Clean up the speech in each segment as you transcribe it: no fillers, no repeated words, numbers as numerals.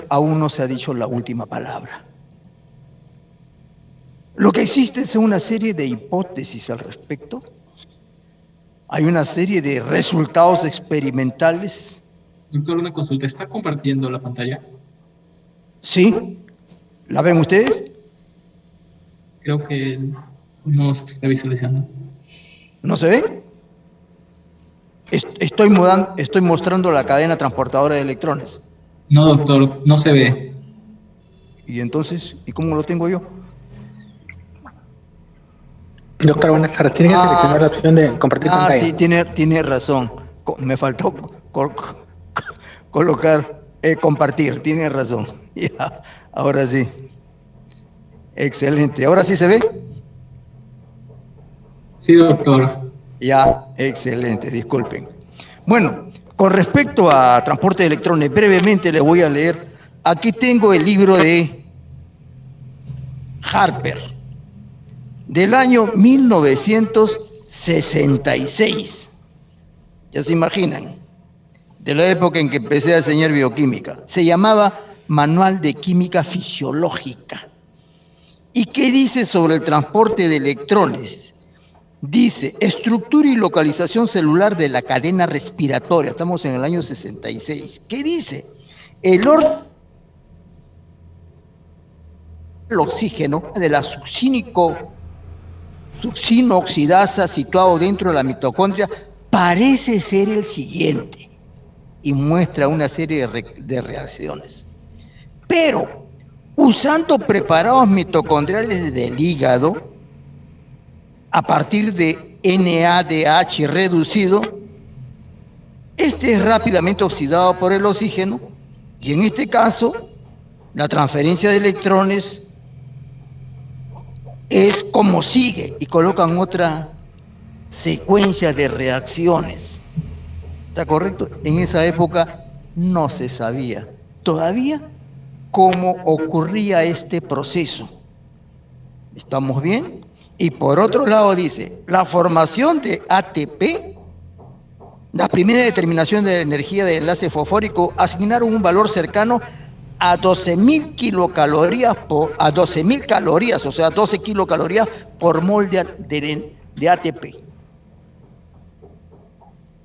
aún no se ha dicho la última palabra. Lo que existe es una serie de hipótesis al respecto. Hay una serie de resultados experimentales. Doctor, una consulta. ¿Está compartiendo la pantalla? ¿Sí? ¿La ven ustedes? Creo que no se está visualizando. ¿No se ve? Estoy mostrando la cadena transportadora de electrones. No, doctor, no se ve. ¿Y entonces? ¿Y cómo lo tengo yo? Doctor, buenas tardes. Tiene que seleccionar la opción de compartir pantalla. Sí, tiene razón. Me faltó colocar compartir. Tiene razón. Ya, ahora sí. Excelente. ¿Ahora sí se ve? Sí, doctor. Ya, excelente. Disculpen. Bueno, con respecto a transporte de electrones, brevemente les voy a leer. Aquí tengo el libro de Harper, del año 1966. Ya se imaginan, de la época en que empecé a enseñar bioquímica. Se llamaba Manual de Química Fisiológica. ¿Y qué dice sobre el transporte de electrones? Dice, estructura y localización celular de la cadena respiratoria. Estamos en el año 66. ¿Qué dice? El orden del oxígeno de la succino-oxidasa situado dentro de la mitocondria parece ser el siguiente y muestra una serie de reacciones. Pero, usando preparados mitocondriales del hígado, a partir de NADH reducido, este es rápidamente oxidado por el oxígeno y en este caso, la transferencia de electrones es como sigue y colocan otra secuencia de reacciones. ¿Está correcto? En esa época no se sabía todavía cómo ocurría este proceso. ¿Estamos bien? Y por otro lado dice, la formación de ATP, la primera determinación de la energía del enlace fosfórico, asignaron un valor cercano a 12.000 kilocalorías a 12.000 calorías, o sea, 12 kilocalorías por mol de ATP.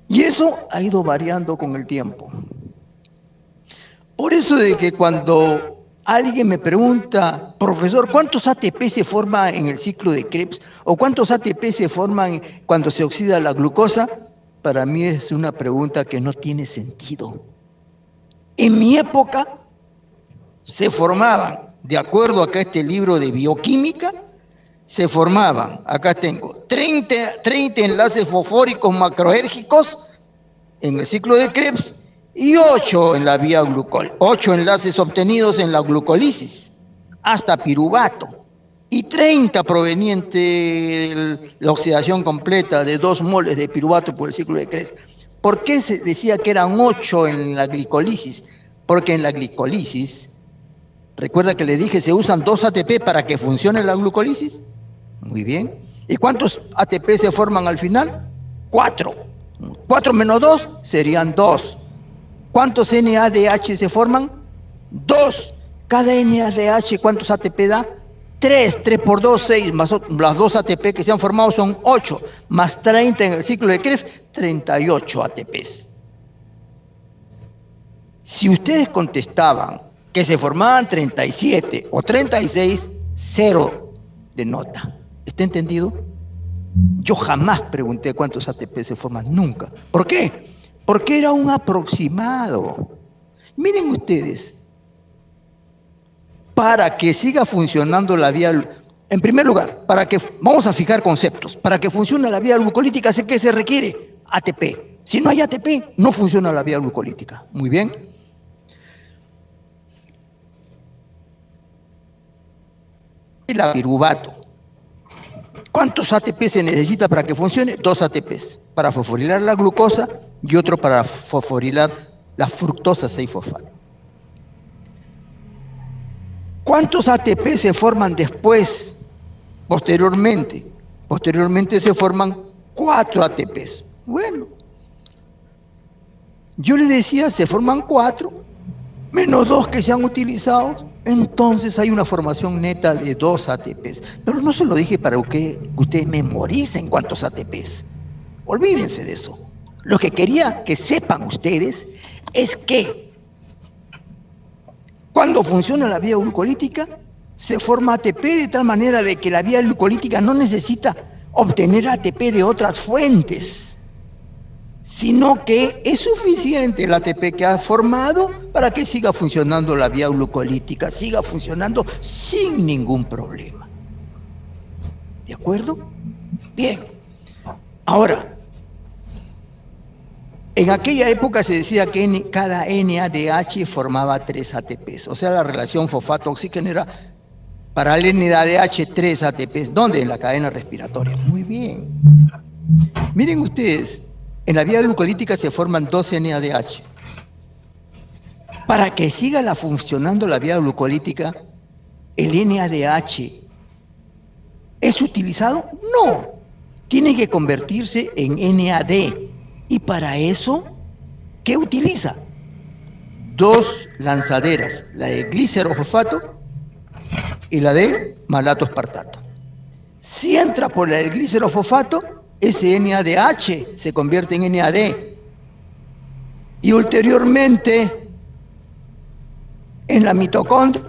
Y eso ha ido variando con el tiempo. Por eso de que cuando alguien me pregunta, profesor, ¿cuántos ATP se forman en el ciclo de Krebs? ¿O cuántos ATP se forman cuando se oxida la glucosa? Para mí es una pregunta que no tiene sentido. En mi época se formaban, de acuerdo a este libro de bioquímica, se formaban, acá tengo, 30 enlaces fosfóricos macroérgicos en el ciclo de Krebs y 8 en la vía glucol, 8 enlaces obtenidos en la glucólisis, hasta piruvato, y 30 provenientes de la oxidación completa de 2 moles de piruvato por el ciclo de Krebs. ¿Por qué se decía que eran 8 en la glicolisis? Porque en la glicolisis, recuerda que le dije, se usan 2 ATP para que funcione la glucólisis. Muy bien. ¿Y cuántos ATP se forman al final? 4. 4 menos 2 serían 2. ¿Cuántos NADH se forman? 2. Cada NADH, ¿cuántos ATP da? 3. 3 por 2, 6, más las 2 ATP que se han formado son 8, más 30 en el ciclo de Krebs, 38 ATPs. Si ustedes contestaban que se formaban 37 o 36, 0 de nota. ¿Está entendido? Yo jamás pregunté cuántos ATP se forman, nunca. ¿Por qué? Porque era un aproximado. Miren ustedes, para que siga funcionando la vía, en primer lugar, vamos a fijar conceptos, para que funcione la vía glucolítica, ¿qué se requiere? ATP. Si no hay ATP, no funciona la vía glucolítica. Muy bien. El piruvato. ¿Cuántos ATP se necesita para que funcione? 2 ATPs, para fosforilar la glucosa y otro para fosforilar la fructosa 6-fosfato. ¿Cuántos ATP se forman después, posteriormente? Posteriormente se forman 4 ATPs. Bueno, yo le decía, se forman 4, menos 2 que se han utilizado, entonces hay una formación neta de 2 ATPs. Pero no se lo dije para que ustedes memoricen cuántos ATPs. Olvídense de eso. Lo que quería que sepan ustedes es que cuando funciona la vía glucolítica, se forma ATP de tal manera de que la vía glucolítica no necesita obtener ATP de otras fuentes, sino que es suficiente el ATP que ha formado para que siga funcionando la vía glucolítica, siga funcionando sin ningún problema. ¿De acuerdo? Bien. Ahora, en aquella época se decía que cada NADH formaba 3 ATPs, o sea, la relación fosfato-oxígeno era para el NADH 3 ATPs. ¿Dónde? En la cadena respiratoria. Muy bien. Miren ustedes, en la vía glucolítica se forman 2 NADH. Para que siga funcionando la vía glucolítica, ¿el NADH es utilizado? No. Tiene que convertirse en NAD. Y para eso, ¿qué utiliza? 2 lanzaderas, la de glicerofosfato y la de malato aspartato. Si entra por el glicerofosfato, ese NADH se convierte en NAD. Y ulteriormente, en la mitocondria,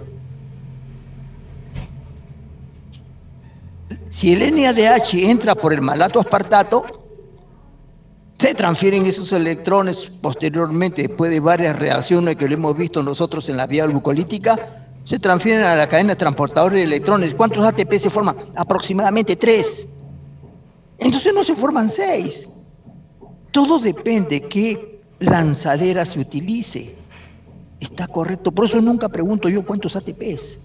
si el NADH entra por el malato aspartato, se transfieren esos electrones posteriormente, después de varias reacciones que lo hemos visto nosotros en la vía glucolítica, se transfieren a la cadena transportadora de electrones. ¿Cuántos ATP se forman? Aproximadamente 3. Entonces no se forman 6. Todo depende qué lanzadera se utilice. Está correcto. Por eso nunca pregunto yo cuántos ATPs.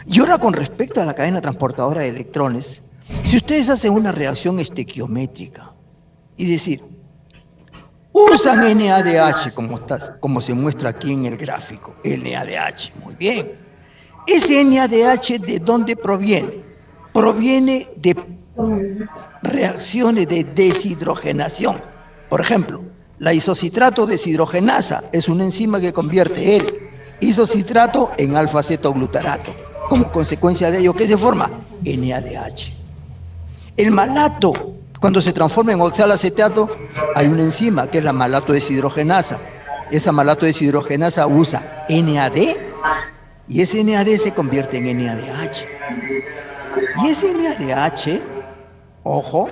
Y ahora con respecto a la cadena transportadora de electrones, si ustedes hacen una reacción estequiométrica y decir, usan NADH como se muestra aquí en el gráfico, NADH, muy bien. ¿Ese NADH de dónde proviene? Proviene de reacciones de deshidrogenación. Por ejemplo, la isocitrato deshidrogenasa es una enzima que convierte el isocitrato en alfa-cetoglutarato. Como consecuencia de ello, ¿qué se forma? NADH. El malato, cuando se transforma en oxalacetato, hay una enzima que es la malato deshidrogenasa. Esa malato deshidrogenasa usa NAD y ese NAD se convierte en NADH. Y ese NADH, ojo,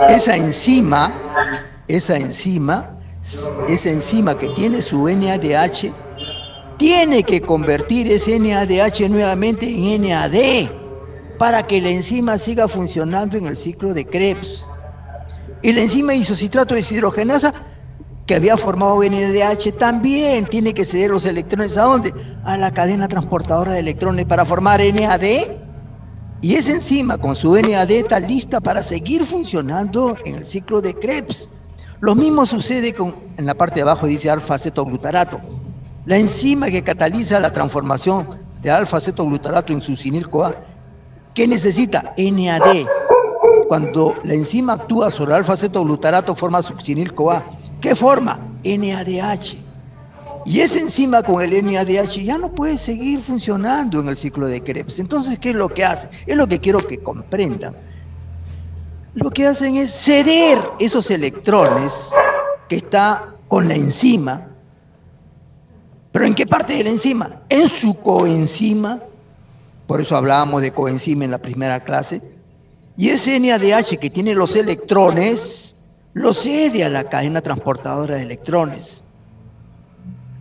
esa enzima que tiene su NADH, tiene que convertir ese NADH nuevamente en NAD para que la enzima siga funcionando en el ciclo de Krebs. Y la enzima isocitrato deshidrogenasa que había formado NADH también tiene que ceder los electrones ¿a dónde? A la cadena transportadora de electrones para formar NAD. Y esa enzima con su NAD está lista para seguir funcionando en el ciclo de Krebs. Lo mismo sucede en la parte de abajo dice alfa-cetoglutarato. La enzima que cataliza la transformación de alfa-cetoglutarato en succinil-CoA, ¿qué necesita? NAD. Cuando la enzima actúa sobre alfa-cetoglutarato forma succinil-CoA. ¿Qué forma? NADH. Y esa enzima con el NADH ya no puede seguir funcionando en el ciclo de Krebs. Entonces, ¿qué es lo que hace? Es lo que quiero que comprendan. Lo que hacen es ceder esos electrones que está con la enzima. ¿Pero en qué parte de la enzima? En su coenzima. Por eso hablábamos de coenzima en la primera clase. Y ese NADH que tiene los electrones, lo cede a la cadena transportadora de electrones.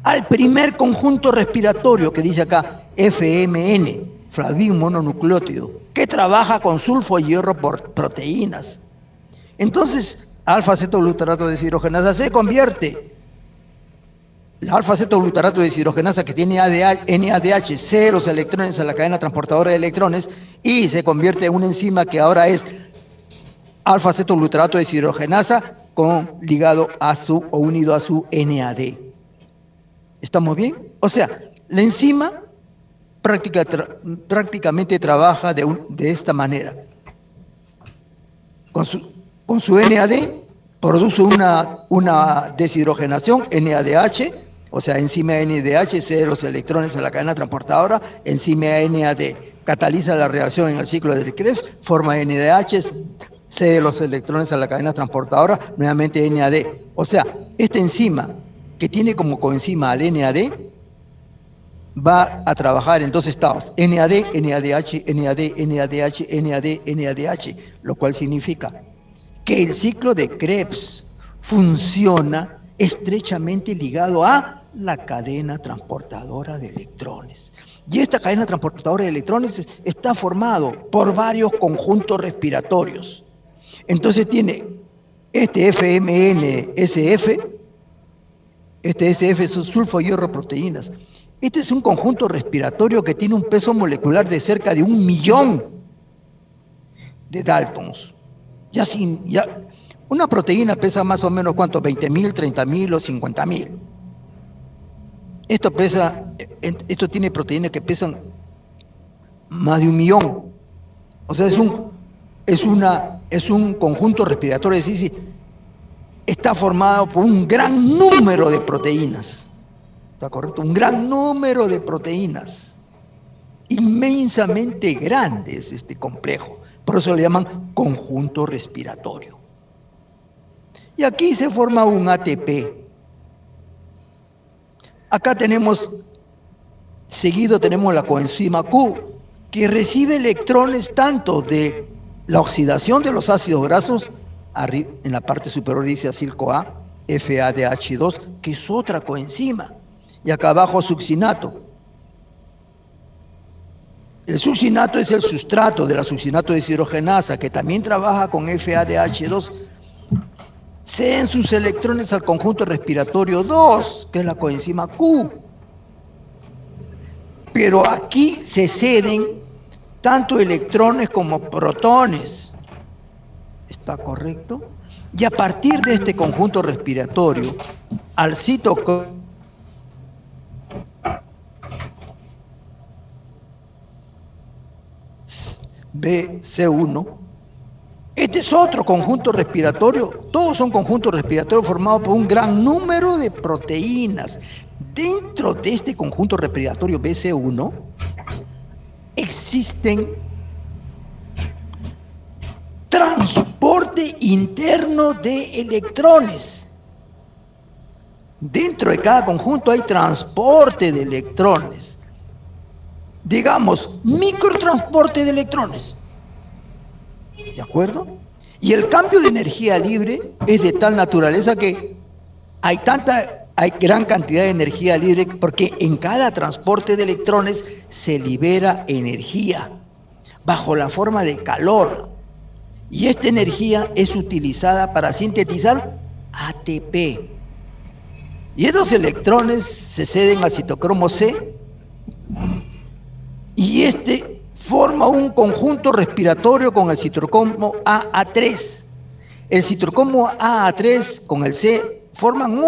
Al primer conjunto respiratorio que dice acá, FMN, flavin mononucleótido, que trabaja con sulfo y hierro por proteínas. Entonces, alfa-cetoglutarato deshidrogenasa se convierte. La alfa-cetoglutarato deshidrogenasa que tiene NADH cede los electrones a la cadena transportadora de electrones y se convierte en una enzima que ahora es alfa-cetoglutarato deshidrogenasa ligado a su o unido a su NAD. ¿Estamos bien? O sea, la enzima prácticamente trabaja de esta manera. Con su NAD produce una deshidrogenación, NADH, O sea, enzima NADH cede los electrones a la cadena transportadora, enzima NAD cataliza la reacción en el ciclo de Krebs, forma NADH, cede los electrones a la cadena transportadora, nuevamente NAD. O sea, esta enzima que tiene como coenzima al NAD va a trabajar en dos estados, NAD, NADH, NAD, NADH, NAD, NADH, lo cual significa que el ciclo de Krebs funciona estrechamente ligado a la cadena transportadora de electrones. Y esta cadena transportadora de electrones está formado por varios conjuntos respiratorios. Entonces tiene este FMNSF, este SF es sulfo-hierro-proteínas. Este es un conjunto respiratorio que tiene un peso molecular de cerca de 1.000.000 de Daltons. Ya una proteína pesa más o menos, ¿cuánto? 20.000, 30.000 o 50.000. Esto tiene proteínas que pesan más de 1.000.000. O sea, es un conjunto respiratorio, es decir, está formado por un gran número de proteínas. ¿Está correcto? Un gran número de proteínas. Inmensamente grande es este complejo. Por eso le llaman conjunto respiratorio. Y aquí se forma un ATP. Acá seguido tenemos la coenzima Q, que recibe electrones tanto de la oxidación de los ácidos grasos, en la parte superior dice acil-CoA, FADH2, que es otra coenzima. Y acá abajo succinato. El succinato es el sustrato de la succinato deshidrogenasa, que también trabaja con FADH2. Ceden sus electrones al conjunto respiratorio 2, que es la coenzima Q. Pero aquí se ceden tanto electrones como protones. ¿Está correcto? Y a partir de este conjunto respiratorio, al citocromo BC1, este es otro conjunto respiratorio, todos son conjuntos respiratorios formados por un gran número de proteínas. Dentro de este conjunto respiratorio BC1 existen transporte interno de electrones. Dentro de cada conjunto hay transporte de electrones. Digamos, microtransporte de electrones. ¿De acuerdo? Y el cambio de energía libre es de tal naturaleza que hay gran cantidad de energía libre porque en cada transporte de electrones se libera energía bajo la forma de calor. Y esta energía es utilizada para sintetizar ATP. Y estos electrones se ceden al citocromo C y este forma un conjunto respiratorio con el citocromo AA3. El citocromo AA3 con el C forman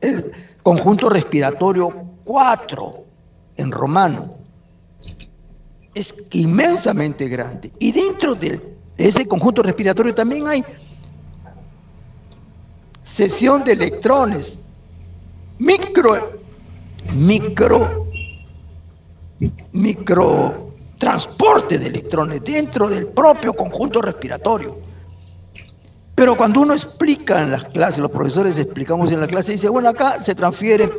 el conjunto respiratorio 4 en romano. Es inmensamente grande. Y dentro de ese conjunto respiratorio también hay cesión de electrones, microtransporte de electrones dentro del propio conjunto respiratorio. Pero cuando uno explica en las clases, los profesores explicamos en la clase, dice, bueno, acá se transfiere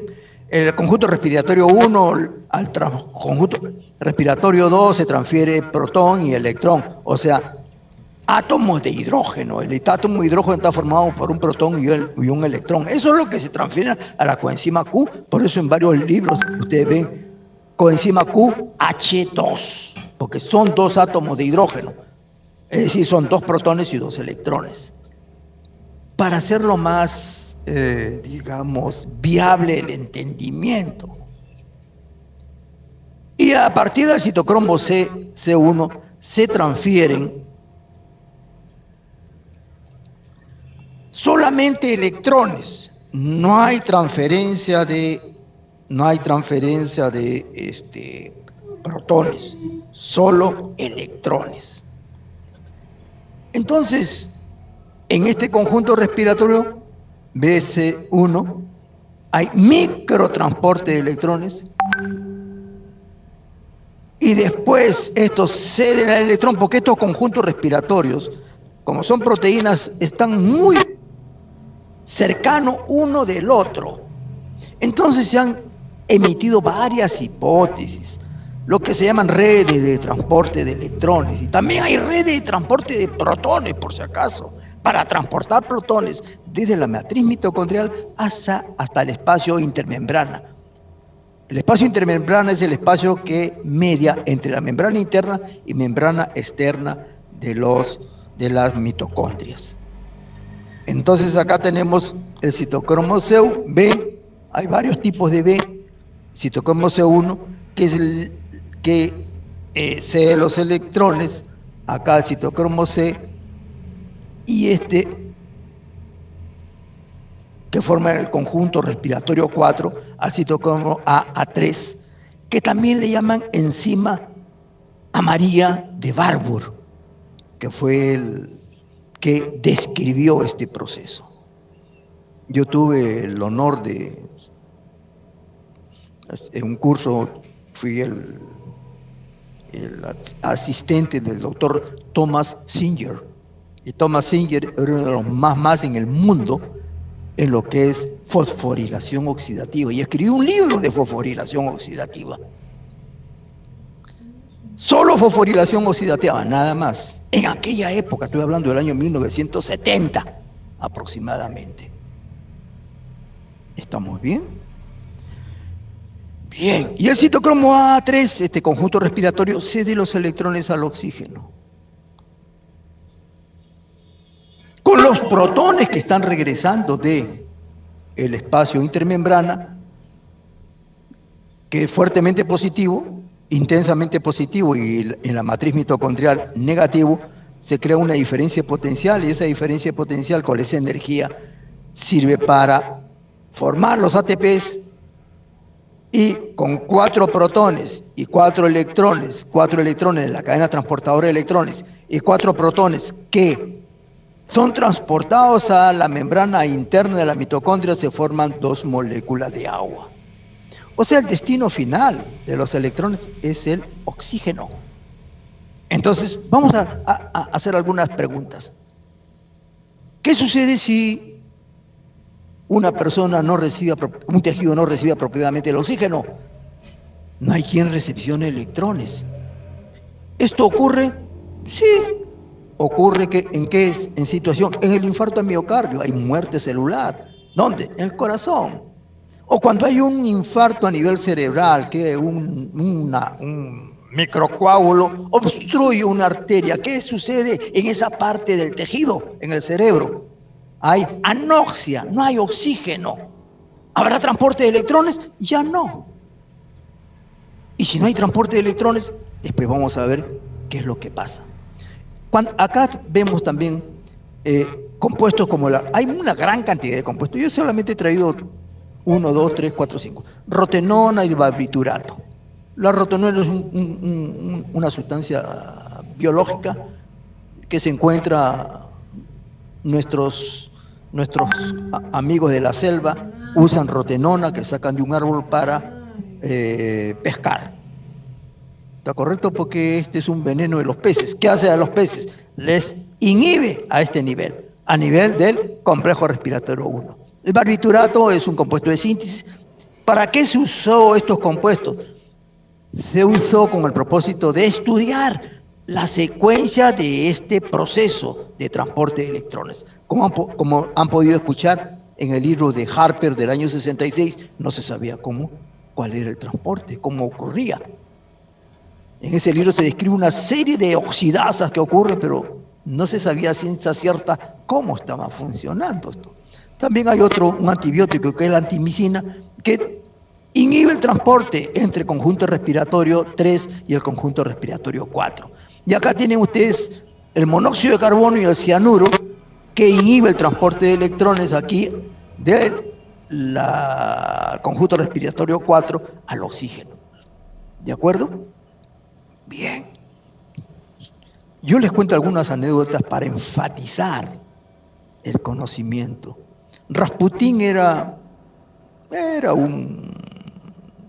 el conjunto respiratorio 1 al conjunto respiratorio 2, se transfiere protón y electrón, o sea, átomos de hidrógeno. El átomo de hidrógeno está formado por un protón y un electrón. Eso es lo que se transfiere a la coenzima Q. Por eso en varios libros ustedes ven coenzima Q H2, porque son dos átomos de hidrógeno. Es decir, son dos protones y dos electrones. Para hacerlo más, digamos, viable el entendimiento. Y a partir del citocromo C1 se transfieren solamente electrones, no hay transferencia de protones, solo electrones. Entonces, en este conjunto respiratorio BC1 hay microtransporte de electrones, y después esto cede al electrón, porque estos conjuntos respiratorios, como son proteínas, están muy cercanos uno del otro. Entonces se han emitido varias hipótesis, lo que se llaman redes de transporte de electrones, y también hay redes de transporte de protones, por si acaso, para transportar protones desde la matriz mitocondrial hasta el espacio intermembrana. El espacio intermembrana es el espacio que media entre la membrana interna y membrana externa de las mitocondrias. Entonces acá tenemos el citocromo C1b, hay varios tipos de B, citocromo C1, que es el que cede los electrones, acá el citocromo C, y que forma el conjunto respiratorio 4, al citocromo A3, que también le llaman enzima amarilla de Warburg, que fue el que describió este proceso. Yo tuve el honor en un curso, fui el asistente del doctor Thomas Singer, y Thomas Singer era uno de los más en el mundo en lo que es fosforilación oxidativa, y escribió un libro de fosforilación oxidativa. Solo fosforilación oxidativa, nada más. En aquella época, estoy hablando del año 1970 aproximadamente. ¿Estamos bien? Bien. Y el citocromo A3, este conjunto respiratorio, cede los electrones al oxígeno. Con los protones que están regresando del espacio intermembrana, que es fuertemente positivo, intensamente positivo, y en la matriz mitocondrial negativo, se crea una diferencia potencial, y esa diferencia potencial con esa energía sirve para formar los ATPs, y con 4 protones y 4 electrones de la cadena transportadora de electrones y 4 protones que son transportados a la membrana interna de la mitocondria, se forman 2 moléculas de agua. O sea, el destino final de los electrones es el oxígeno. Entonces, vamos a hacer algunas preguntas. ¿Qué sucede si una persona no recibe, un tejido no recibe apropiadamente el oxígeno? No hay quien recepcione electrones. ¿Esto ocurre? Sí. Ocurre en situación, en el infarto al miocardio, hay muerte celular. ¿Dónde? En el corazón. O cuando hay un infarto a nivel cerebral, que un microcoágulo obstruye una arteria. ¿Qué sucede en esa parte del tejido, en el cerebro? Hay anoxia, no hay oxígeno. ¿Habrá transporte de electrones? Ya no. Y si no hay transporte de electrones, después vamos a ver qué es lo que pasa. Acá vemos también compuestos como hay una gran cantidad de compuestos. Yo solamente he traído 1, 2, 3, 4, 5. Rotenona y barbiturato. La rotenona es una sustancia biológica que se encuentra, nuestros amigos de la selva usan rotenona que sacan de un árbol para pescar. ¿Está correcto? Porque este es un veneno de los peces. ¿Qué hace a los peces? Les inhibe a este nivel, a nivel del complejo respiratorio 1. El barbiturato es un compuesto de síntesis. ¿Para qué se usó estos compuestos? Se usó con el propósito de estudiar la secuencia de este proceso de transporte de electrones. Como han podido escuchar en el libro de Harper del año 66, no se sabía cuál era el transporte, cómo ocurría. En ese libro se describe una serie de oxidasas que ocurren, pero no se sabía a ciencia cierta cómo estaba funcionando esto. También hay un antibiótico que es la antimicina, que inhibe el transporte entre el conjunto respiratorio 3 y el conjunto respiratorio 4. Y acá tienen ustedes el monóxido de carbono y el cianuro, que inhibe el transporte de electrones aquí del conjunto respiratorio 4 al oxígeno. ¿De acuerdo? Bien. Yo les cuento algunas anécdotas para enfatizar el conocimiento. Rasputín era Era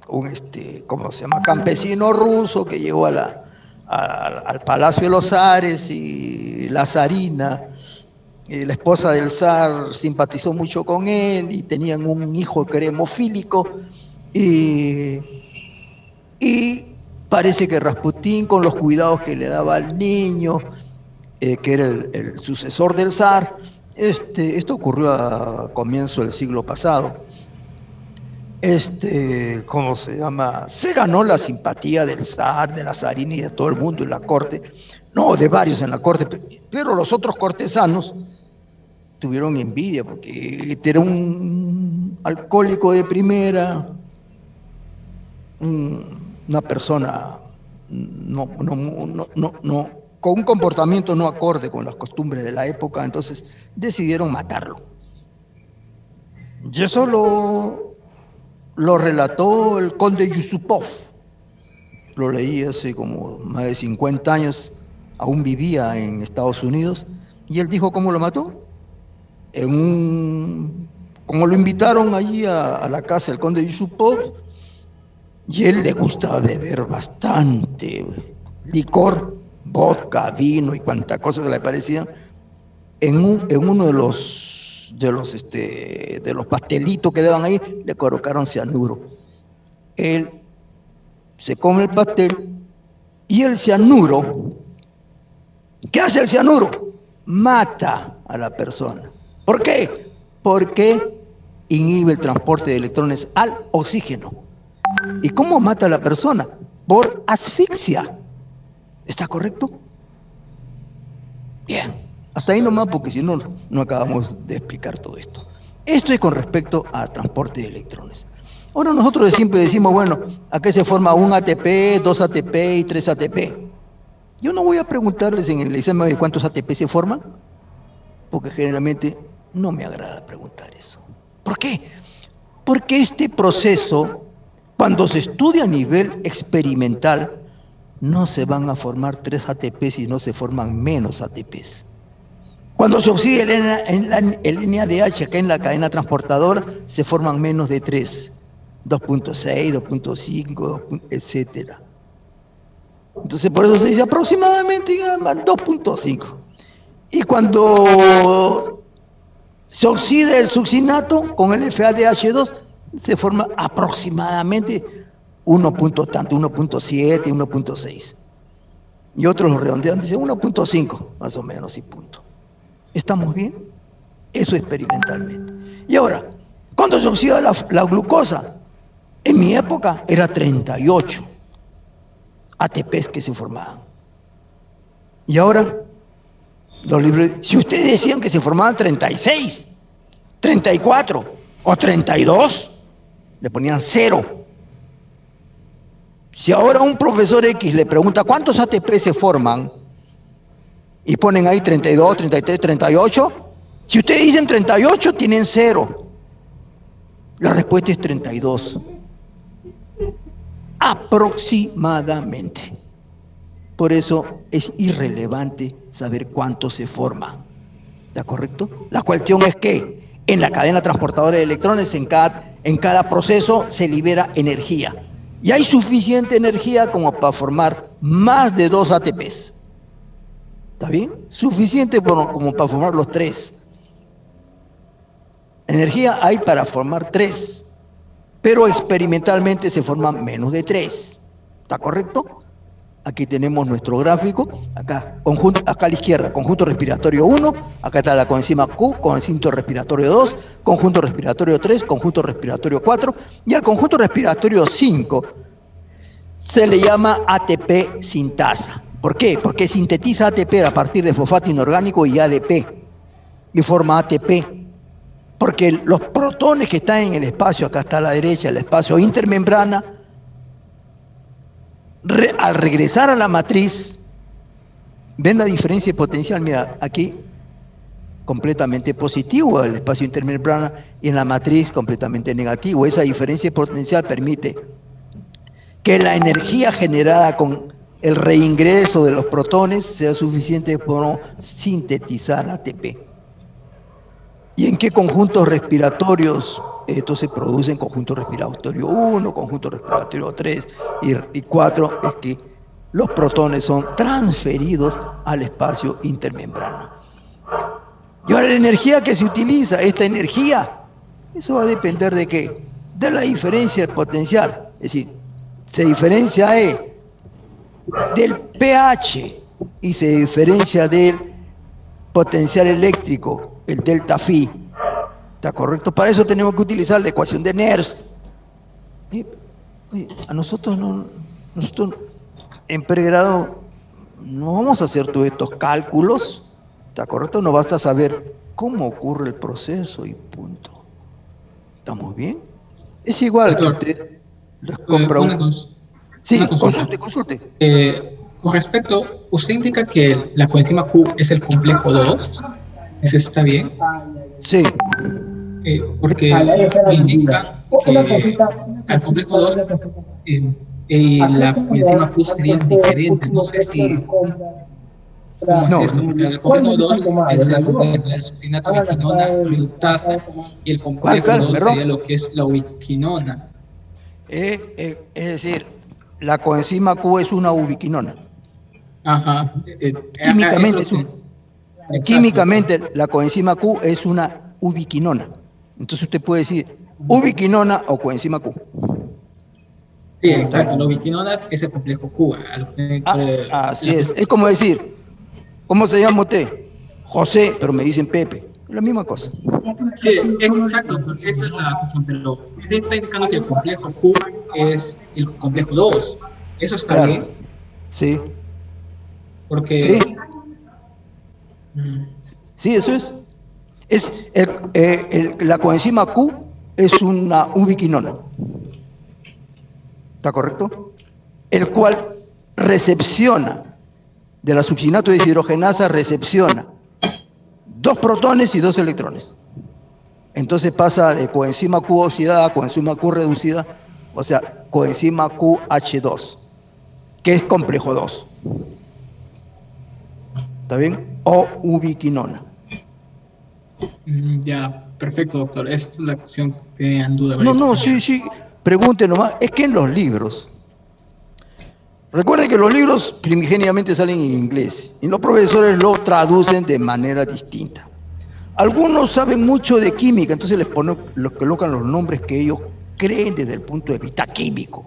¿cómo se llama? Campesino ruso que llegó al Palacio de los Zares, y la zarina, la esposa del zar, simpatizó mucho con él y tenían un hijo que era hemofílico, y, y parece que Rasputín, con los cuidados que le daba al niño, que era el sucesor del zar, esto ocurrió a comienzo del siglo pasado. ¿Cómo se llama? Se ganó la simpatía del zar, de la zarina y de todo el mundo en la corte, no, de varios en la corte, pero los otros cortesanos tuvieron envidia porque era un alcohólico de primera, una persona con un comportamiento no acorde con las costumbres de la época, entonces decidieron matarlo. Y eso lo relató el conde Yusupov. Lo leí hace como más de 50 años, aún vivía en Estados Unidos, y él dijo cómo lo mató. Como lo invitaron allí a la casa del conde Yusupov, y él le gustaba beber bastante licor, vodka, vino y cuantas cosas que le parecían, en uno de los pastelitos que daban ahí, le colocaron cianuro. Él se come el pastel y el cianuro, ¿qué hace el cianuro? Mata a la persona. ¿Por qué? Porque inhibe el transporte de electrones al oxígeno. ¿Y cómo mata a la persona? Por asfixia. ¿Está correcto? Bien, hasta ahí nomás, porque si no, no acabamos de explicar todo esto. Esto es con respecto al transporte de electrones. Ahora nosotros siempre decimos, bueno, acá se forma un ATP, 2 ATP y 3 ATP. Yo no voy a preguntarles en el examen de cuántos ATP se forman, porque generalmente no me agrada preguntar eso. ¿Por qué? Porque este proceso, cuando se estudia a nivel experimental, no se van a formar 3 ATP, sino se forman menos ATPs. Cuando se oxida el NADH acá en la cadena transportadora, se forman menos de 3, 2.6, 2.5, etcétera. Entonces por eso se dice aproximadamente 2.5. Y cuando se oxida el succinato con el FADH2, se forma aproximadamente 1.7, 1.6. Y otros lo redondean, dicen 1.5, más o menos, y punto. ¿Estamos bien? Eso experimentalmente. Y ahora, ¿cuándo se oxida la glucosa? En mi época era 38 ATPs que se formaban. Y ahora, los libros, si ustedes decían que se formaban 36, 34 o 32, le ponían 0. Si ahora un profesor X le pregunta cuántos ATP se forman, y ponen ahí 32, 33, 38, si ustedes dicen 38, tienen 0. La respuesta es 32. Aproximadamente. Por eso es irrelevante saber cuántos se forman. ¿Está correcto? La cuestión es que en la cadena transportadora de electrones, en cada proceso se libera energía. Y hay suficiente energía como para formar más de 2 ATPs. ¿Está bien? Suficiente como para formar los 3. Energía hay para formar 3, pero experimentalmente se forman menos de 3. ¿Está correcto? Aquí tenemos nuestro gráfico, acá a la izquierda, conjunto respiratorio 1, acá está la coenzima Q, conjunto respiratorio 2, conjunto respiratorio 3, conjunto respiratorio 4, y al conjunto respiratorio 5 se le llama ATP sintasa. ¿Por qué? Porque sintetiza ATP a partir de fosfato inorgánico y ADP, y forma ATP. Porque los protones que están en el espacio, acá está a la derecha, el espacio intermembrana, al regresar a la matriz, ¿ven la diferencia potencial? Mira, aquí completamente positivo el espacio intermembrana y en la matriz completamente negativo. Esa diferencia potencial permite que la energía generada con el reingreso de los protones sea suficiente para sintetizar ATP. ¿Y en qué conjuntos respiratorios esto se produce en conjunto respiratorio 1, conjunto respiratorio 3 y 4, es que los protones son transferidos al espacio intermembrana. Y ahora la energía que se utiliza, esta energía, eso va a depender de qué? De la diferencia de potencial. Es decir, se diferencia del pH y se diferencia del potencial eléctrico, el delta phi. ¿Está correcto? Para eso tenemos que utilizar la ecuación de Nernst. A nosotros en pregrado no vamos a hacer todos estos cálculos. ¿Está correcto? No basta saber cómo ocurre el proceso y punto. ¿Estamos bien? Es igual que Doctor, usted les compra Sí, una consulta. consulte. Con respecto, usted indica que la coenzima Q es el complejo 2. ¿Eso está bien? Sí. Porque indican que al complejo 2 y la coenzima Q serían diferentes. No sé si cómo es eso, porque el complejo 2 es el complejo del succinato ubiquinona reductasa y el complejo 2 sería lo que es la ubiquinona. Es decir, la coenzima Q es una ubiquinona. Ajá. Químicamente la coenzima Q es una ubiquinona. Entonces usted puede decir ubiquinona o coenzima Q. Sí, exacto. La ubiquinona es el complejo Q. Así es. Es como decir, ¿cómo se llama usted? José, pero me dicen Pepe. Es la misma cosa. Sí, exacto. Esa es la cuestión. Pero usted está indicando que el complejo Q es el complejo 2. ¿Eso está bien? Sí. Porque... Sí, eso es. La coenzima Q es una ubiquinona. ¿Está correcto? El cual recepciona, de la succinato deshidrogenasa recepciona 2 protones y 2 electrones. Entonces pasa de coenzima Q oxidada a coenzima Q reducida, o sea, coenzima QH2, que es complejo 2. ¿Está bien? O ubiquinona. Ya, perfecto, doctor. Esta es la cuestión que tenían duda. Sí. Pregunte nomás. Es que en los libros, recuerden que los libros primigeniamente salen en inglés y los profesores lo traducen de manera distinta. Algunos saben mucho de química, entonces les colocan los nombres que ellos creen desde el punto de vista químico.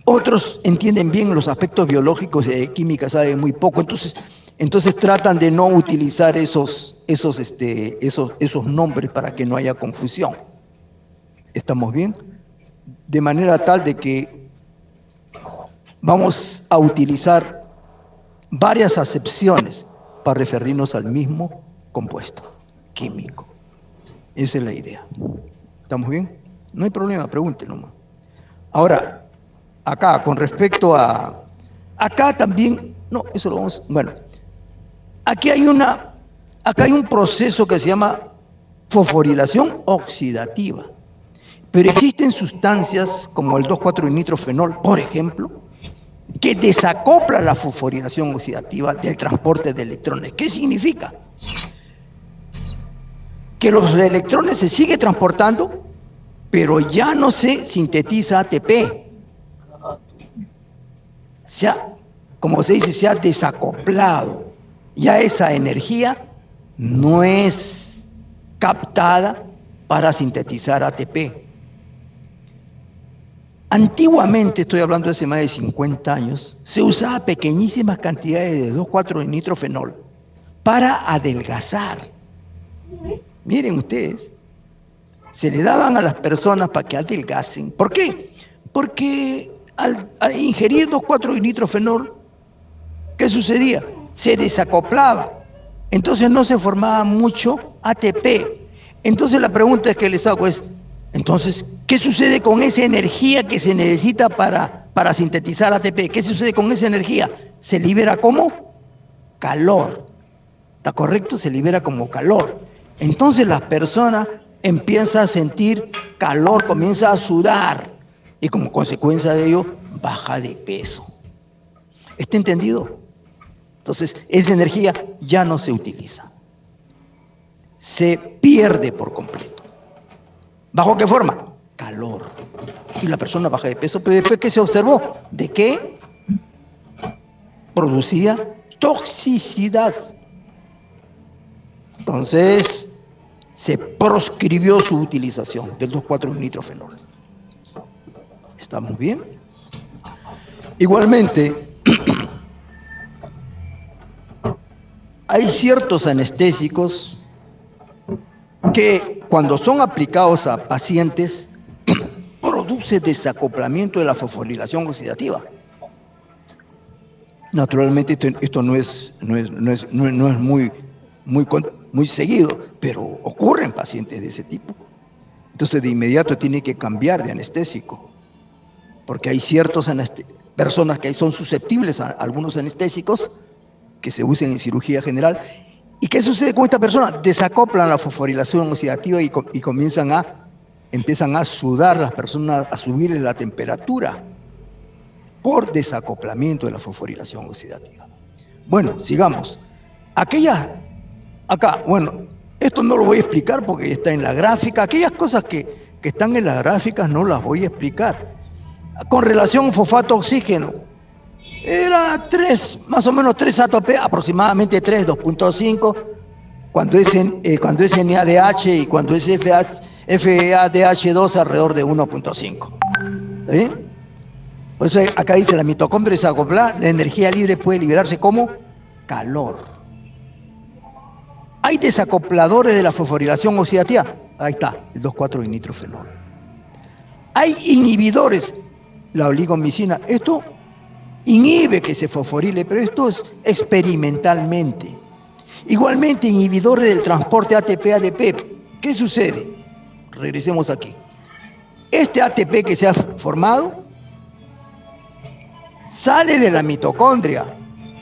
Otros entienden bien los aspectos biológicos de química, saben muy poco, entonces tratan de no utilizar esos nombres para que no haya confusión. ¿Estamos bien? De manera tal de que vamos a utilizar varias acepciones para referirnos al mismo compuesto químico. Esa es la idea. ¿Estamos bien? No hay problema, pregúntenlo nomás. Ahora, acá, con respecto a... Acá también... No, eso lo vamos... Bueno, acá hay un proceso que se llama fosforilación oxidativa. Pero existen sustancias como el 2,4-nitrofenol, por ejemplo, que desacopla la fosforilación oxidativa del transporte de electrones. ¿Qué significa? Que los electrones se siguen transportando, pero ya no se sintetiza ATP. Como se dice, se ha desacoplado. Ya esa energía no es captada para sintetizar ATP. Antiguamente, estoy hablando de hace más de 50 años, se usaba pequeñísimas cantidades de 2,4-nitrofenol para adelgazar. Miren ustedes, se le daban a las personas para que adelgacen. ¿Por qué? Porque al ingerir 2,4-nitrofenol, ¿qué sucedía? Se desacoplaba. Entonces no se formaba mucho ATP. Entonces la pregunta que les hago es, entonces, ¿qué sucede con esa energía que se necesita para sintetizar ATP? ¿Qué sucede con esa energía? ¿Se libera como? Calor. ¿Está correcto? Se libera como calor. Entonces la persona empieza a sentir calor, comienza a sudar y como consecuencia de ello baja de peso. ¿Está entendido? Entonces esa energía ya no se utiliza. se pierde por completo. ¿Bajo qué forma? Calor. Y la persona baja de peso, pero después, ¿qué se observó? De que producía toxicidad. Entonces, se proscribió su utilización del 2,4-nitrofenol. ¿Estamos bien? Igualmente, hay ciertos anestésicos que cuando son aplicados a pacientes produce desacoplamiento de la fosforilación oxidativa. Naturalmente esto no es muy seguido, pero ocurre en pacientes de ese tipo. Entonces de inmediato tiene que cambiar de anestésico, porque hay ciertas personas que son susceptibles a algunos anestésicos que se usan en cirugía general. ¿Y qué sucede con esta persona? Desacoplan la fosforilación oxidativa y empiezan a sudar las personas, a subirles la temperatura por desacoplamiento de la fosforilación oxidativa. Bueno, sigamos. Esto no lo voy a explicar porque está en la gráfica. Aquellas cosas que están en las gráficas no las voy a explicar. Con relación fosfato oxígeno, era más o menos 3 ATP, aproximadamente 3, 2.5, cuando es NADH y cuando es FADH2 alrededor de 1.5. ¿Está bien? Por eso acá dice la mitocondria desacoplada, la energía libre puede liberarse como calor. Hay desacopladores de la fosforilación oxidativa. Ahí está, el 2,4-nitrofenol. Hay inhibidores, la oligomicina. Esto inhibe que se fosforile, pero esto es experimentalmente. Igualmente, inhibidores del transporte ATP-ADP. ¿Qué sucede? Regresemos aquí. Este ATP que se ha formado sale de la mitocondria,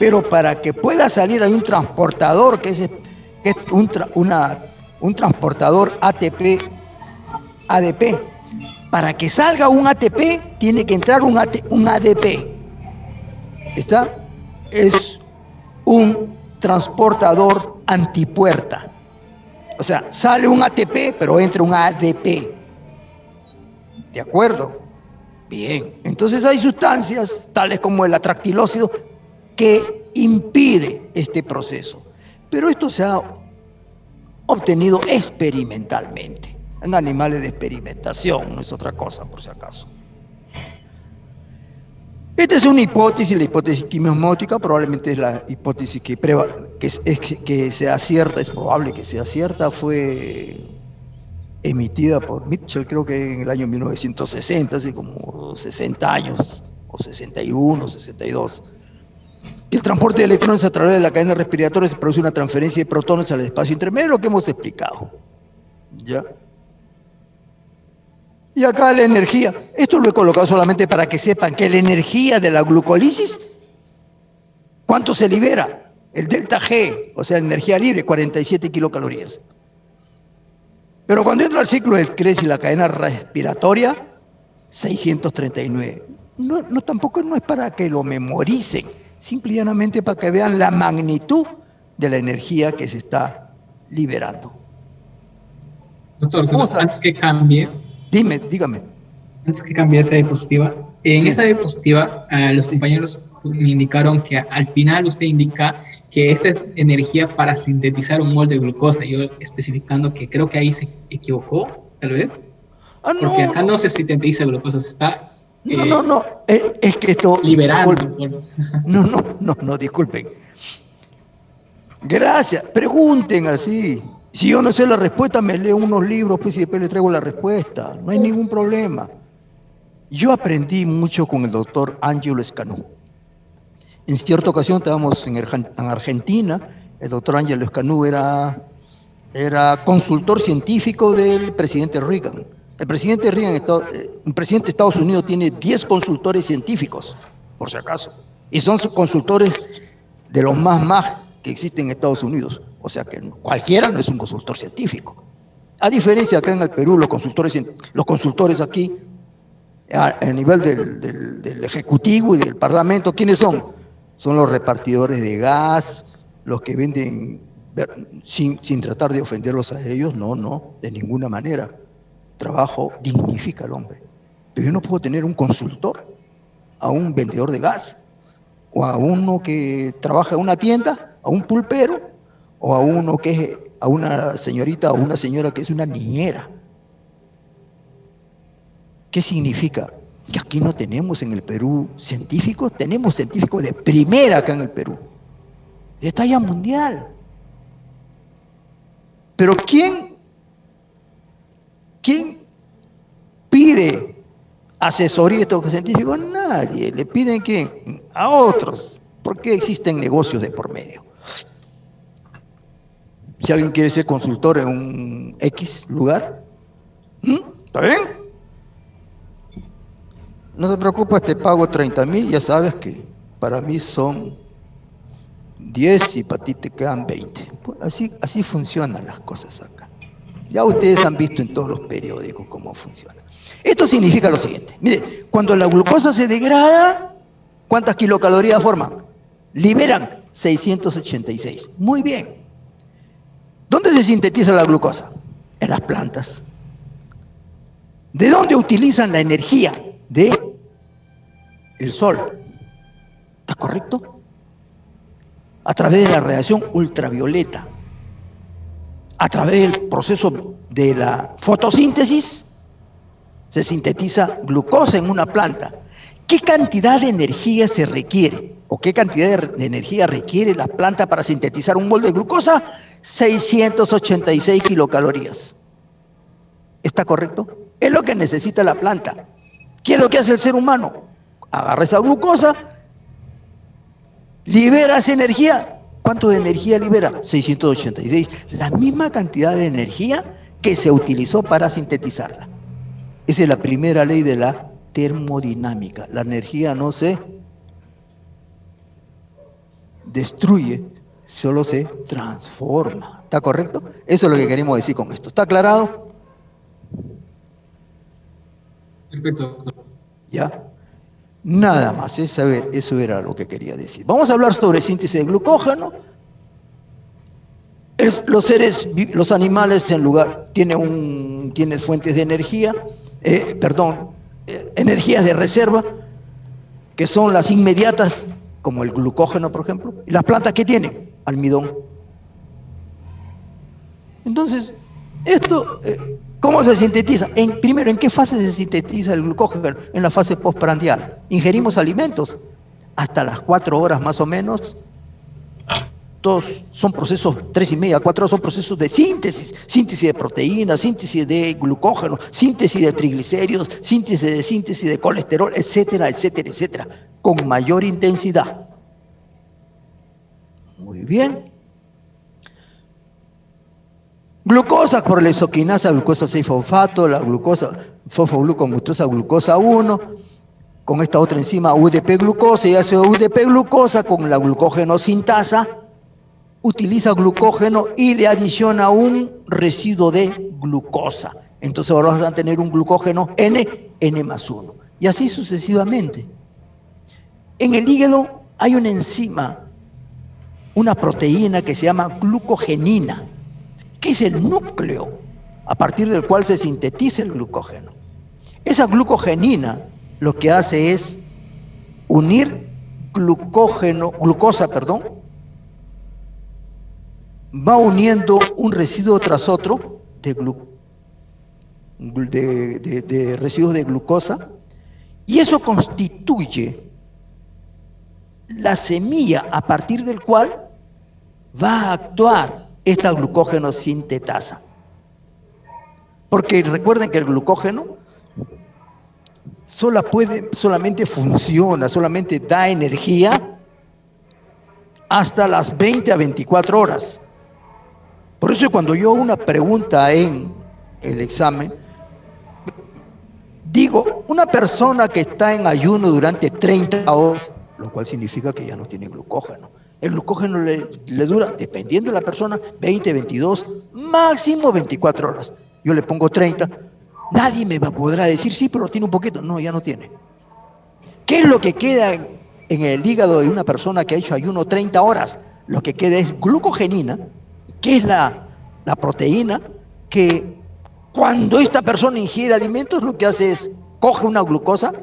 pero para que pueda salir hay un transportador que es un transportador ATP-ADP. Para que salga un ATP tiene que entrar un ADP. ¿Está? Es un transportador antipuerta. O sea, sale un ATP, pero entra un ADP. ¿De acuerdo? Bien. Entonces hay sustancias, tales como el atractilócido, que impide este proceso. Pero esto se ha obtenido experimentalmente, en animales de experimentación, no es otra cosa, por si acaso. Esta es una hipótesis, la hipótesis quimiosmótica, probablemente es la hipótesis que sea cierta, es probable que sea cierta, fue emitida por Mitchell, creo que en el año 1960, hace como 60 años, o 61, 62. El transporte de electrones a través de la cadena respiratoria se produce una transferencia de protones al espacio intermedio, lo que hemos explicado. ¿Ya? Y acá la energía. Esto lo he colocado solamente para que sepan que la energía de la glucólisis, ¿cuánto se libera? El delta G, o sea, energía libre, 47 kilocalorías. Pero cuando entra el ciclo de Krebs y la cadena respiratoria, 639. Tampoco no es para que lo memoricen, simplemente para que vean la magnitud de la energía que se está liberando. Doctor, antes que cambie, dígame. Antes que cambie esa diapositiva, en esa diapositiva los compañeros me indicaron que al final usted indica que esta es energía para sintetizar un mol de glucosa, yo especificando que creo que ahí se equivocó, tal vez, porque acá no se sintetiza glucosa, se está es que esto liberando. No, disculpen. Gracias, pregunten así. Si yo no sé la respuesta, me leo unos libros pues, y después le traigo la respuesta. No hay ningún problema. Yo aprendí mucho con el doctor Angelo Escanú. En cierta ocasión estábamos en Argentina. El doctor Angelo Escanú era consultor científico del presidente Reagan. El presidente Reagan, un presidente de Estados Unidos tiene 10 consultores científicos, por si acaso. Y son consultores de los más que existen en Estados Unidos. O sea que cualquiera no es un consultor científico. A diferencia acá en el Perú, los consultores aquí, a nivel del Ejecutivo y del Parlamento, ¿quiénes son? Son los repartidores de gas, los que venden sin tratar de ofenderlos a ellos, no, de ninguna manera. Trabajo dignifica al hombre. Pero yo no puedo tener un consultor, a un vendedor de gas, o a uno que trabaja en una tienda, a un pulpero, o a una señorita o una señora que es una niñera. ¿Qué significa? Que aquí no tenemos en el Perú científicos, tenemos científicos de primera acá en el Perú, de talla mundial. Pero ¿quién pide asesoría a estos científicos? Nadie. ¿Le piden quién? A otros. Porque existen negocios de por medio. Si alguien quiere ser consultor en un X lugar, ¿está bien? No se preocupe, te pago 30.000, ya sabes que para mí son 10 y para ti te quedan 20. Pues así funcionan las cosas acá. Ya ustedes han visto en todos los periódicos cómo funciona. Esto significa lo siguiente. Mire, cuando la glucosa se degrada, ¿cuántas kilocalorías forman? Liberan 686. Muy bien. ¿Dónde se sintetiza la glucosa? En las plantas. ¿De dónde utilizan la energía? De el sol. ¿Está correcto? A través de la radiación ultravioleta, a través del proceso de la fotosíntesis, se sintetiza glucosa en una planta. ¿Qué cantidad de energía se requiere? ¿O qué cantidad de energía requiere la planta para sintetizar un mol de glucosa? 686 kilocalorías. ¿Está correcto? Es lo que necesita la planta. ¿Qué es lo que hace el ser humano? Agarra esa glucosa, libera esa energía. ¿Cuánto de energía libera? 686. La misma cantidad de energía que se utilizó para sintetizarla. Esa es la primera ley de la termodinámica. La energía no se destruye, solo se transforma. ¿Está correcto? Eso es lo que queremos decir con esto. ¿Está aclarado? Perfecto. ¿Ya? Nada más, eso era lo que quería decir. Vamos a hablar sobre síntesis de glucógeno. Los animales tienen fuentes de energía, energías de reserva, que son las inmediatas, como el glucógeno, por ejemplo. ¿Y las plantas qué tienen? Almidón. Entonces, esto, ¿cómo se sintetiza? Primero, ¿en qué fase se sintetiza el glucógeno? En la fase postprandial. Ingerimos alimentos hasta las 4 horas más o menos. Todos son procesos, 3:30, 4 horas son procesos de síntesis de proteínas, síntesis de glucógeno, síntesis de triglicéridos, síntesis de colesterol, etcétera, etcétera, etcétera, con mayor intensidad. Muy bien. Glucosa por la isoquinasa, glucosa 6-fosfato, la glucosa fosfoglucomutosa, glucosa 1, con esta otra enzima UDP-glucosa, y hace UDP-glucosa con la glucógeno sintasa, utiliza glucógeno y le adiciona un residuo de glucosa. Entonces ahora vas a tener un glucógeno N+1. Y así sucesivamente. En el hígado hay una enzima, una proteína que se llama glucogenina, que es el núcleo a partir del cual se sintetiza el glucógeno. Esa glucogenina lo que hace es unir glucosa, va uniendo un residuo tras otro de residuos de glucosa, y eso constituye la semilla a partir del cual va a actuar esta glucógeno sintetasa. Porque recuerden que el glucógeno solamente funciona, solamente da energía hasta las 20 a 24 horas. Por eso cuando yo hago una pregunta en el examen, digo, una persona que está en ayuno durante 30 horas, lo cual significa que ya no tiene glucógeno. El glucógeno le dura, dependiendo de la persona, 20, 22, máximo 24 horas. Yo le pongo 30, nadie me podrá decir, sí, pero tiene un poquito. No, ya no tiene. ¿Qué es lo que queda en el hígado de una persona que ha hecho ayuno 30 horas? Lo que queda es glucogenina, que es la proteína, que cuando esta persona ingiere alimentos, lo que hace es, coge una glucosa,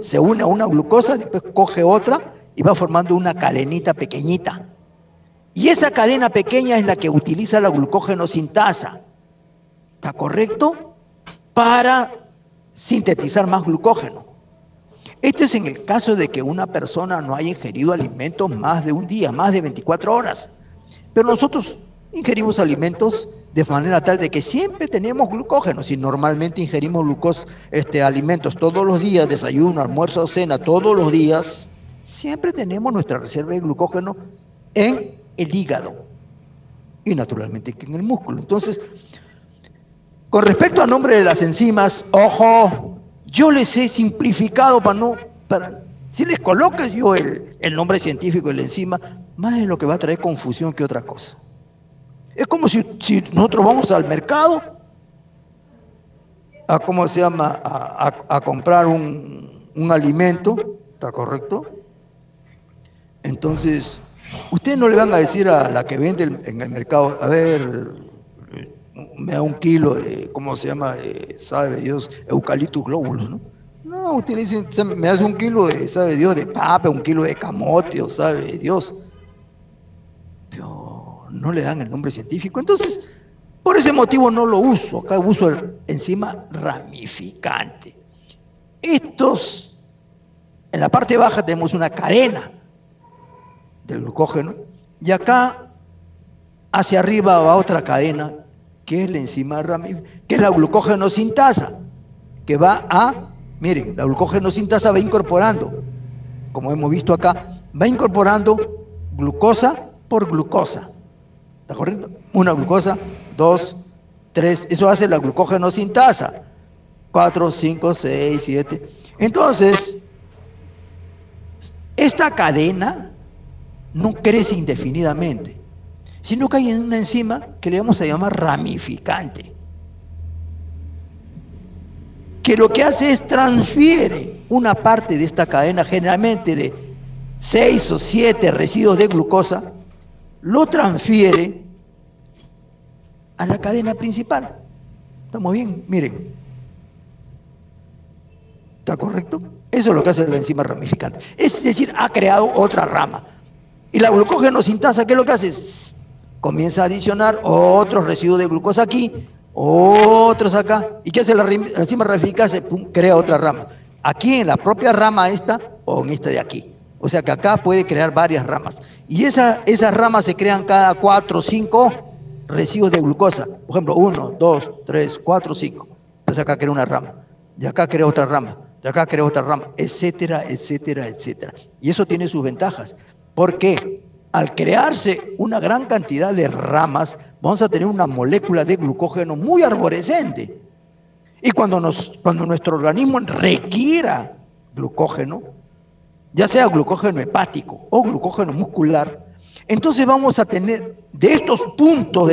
se une a una glucosa, después coge otra y va formando una cadenita pequeñita. Y esa cadena pequeña es la que utiliza la glucógeno sintasa, ¿está correcto? Para sintetizar más glucógeno. Esto es en el caso de que una persona no haya ingerido alimentos más de un día, más de 24 horas. Pero nosotros ingerimos alimentos de manera tal de que siempre tenemos glucógeno. Si normalmente ingerimos alimentos todos los días, desayuno, almuerzo, cena, todos los días, siempre tenemos nuestra reserva de glucógeno en el hígado y naturalmente en el músculo. Entonces, con respecto al nombre de las enzimas, ojo, yo les he simplificado si les coloco yo el nombre científico de la enzima, más es lo que va a traer confusión que otra cosa. Es como si nosotros vamos al mercado a comprar un alimento, ¿está correcto? Entonces, ustedes no le van a decir a la que vende en el mercado, a ver, me da un kilo de, sabe Dios, eucaliptus globulus, ¿no? No, ustedes dicen, me hace un kilo de, sabe Dios, de papa, un kilo de camote, sabe Dios. Pero no le dan el nombre científico. Entonces, por ese motivo no lo uso. Acá uso el enzima ramificante. En la parte baja tenemos una cadena del glucógeno, y acá hacia arriba va otra cadena, que es la enzima ramificante, que es la glucógeno sintasa, que miren, la glucógeno sintasa va incorporando, como hemos visto acá, va incorporando glucosa por glucosa. ¿Está correcto? Una glucosa, 2, 3, eso hace la glucógeno sintasa. 4, 5, 6, 7. Entonces, esta cadena no crece indefinidamente, sino que hay una enzima que le vamos a llamar ramificante, que lo que hace es transfiere una parte de esta cadena, generalmente de 6 o 7 residuos de glucosa, lo transfiere a la cadena principal. ¿Estamos bien? Miren. ¿Está correcto? Eso es lo que hace la enzima ramificante. Es decir, ha creado otra rama. Y la glucógeno sintasa, ¿qué es lo que hace? Comienza a adicionar otros residuos de glucosa aquí, otros acá. ¿Y qué hace la enzima ramificante? Crea otra rama. Aquí en la propia rama esta o en esta de aquí. O sea que acá puede crear varias ramas. Y esas ramas se crean cada 4 o 5 residuos de glucosa. Por ejemplo, 1, 2, 3, 4, 5. Entonces acá crea una rama. De acá crea otra rama. De acá crea otra rama. Etcétera, etcétera, etcétera. Y eso tiene sus ventajas. Porque al crearse una gran cantidad de ramas, vamos a tener una molécula de glucógeno muy arborescente. Y cuando nuestro organismo requiera glucógeno, ya sea glucógeno hepático o glucógeno muscular, entonces vamos a tener de estos puntos,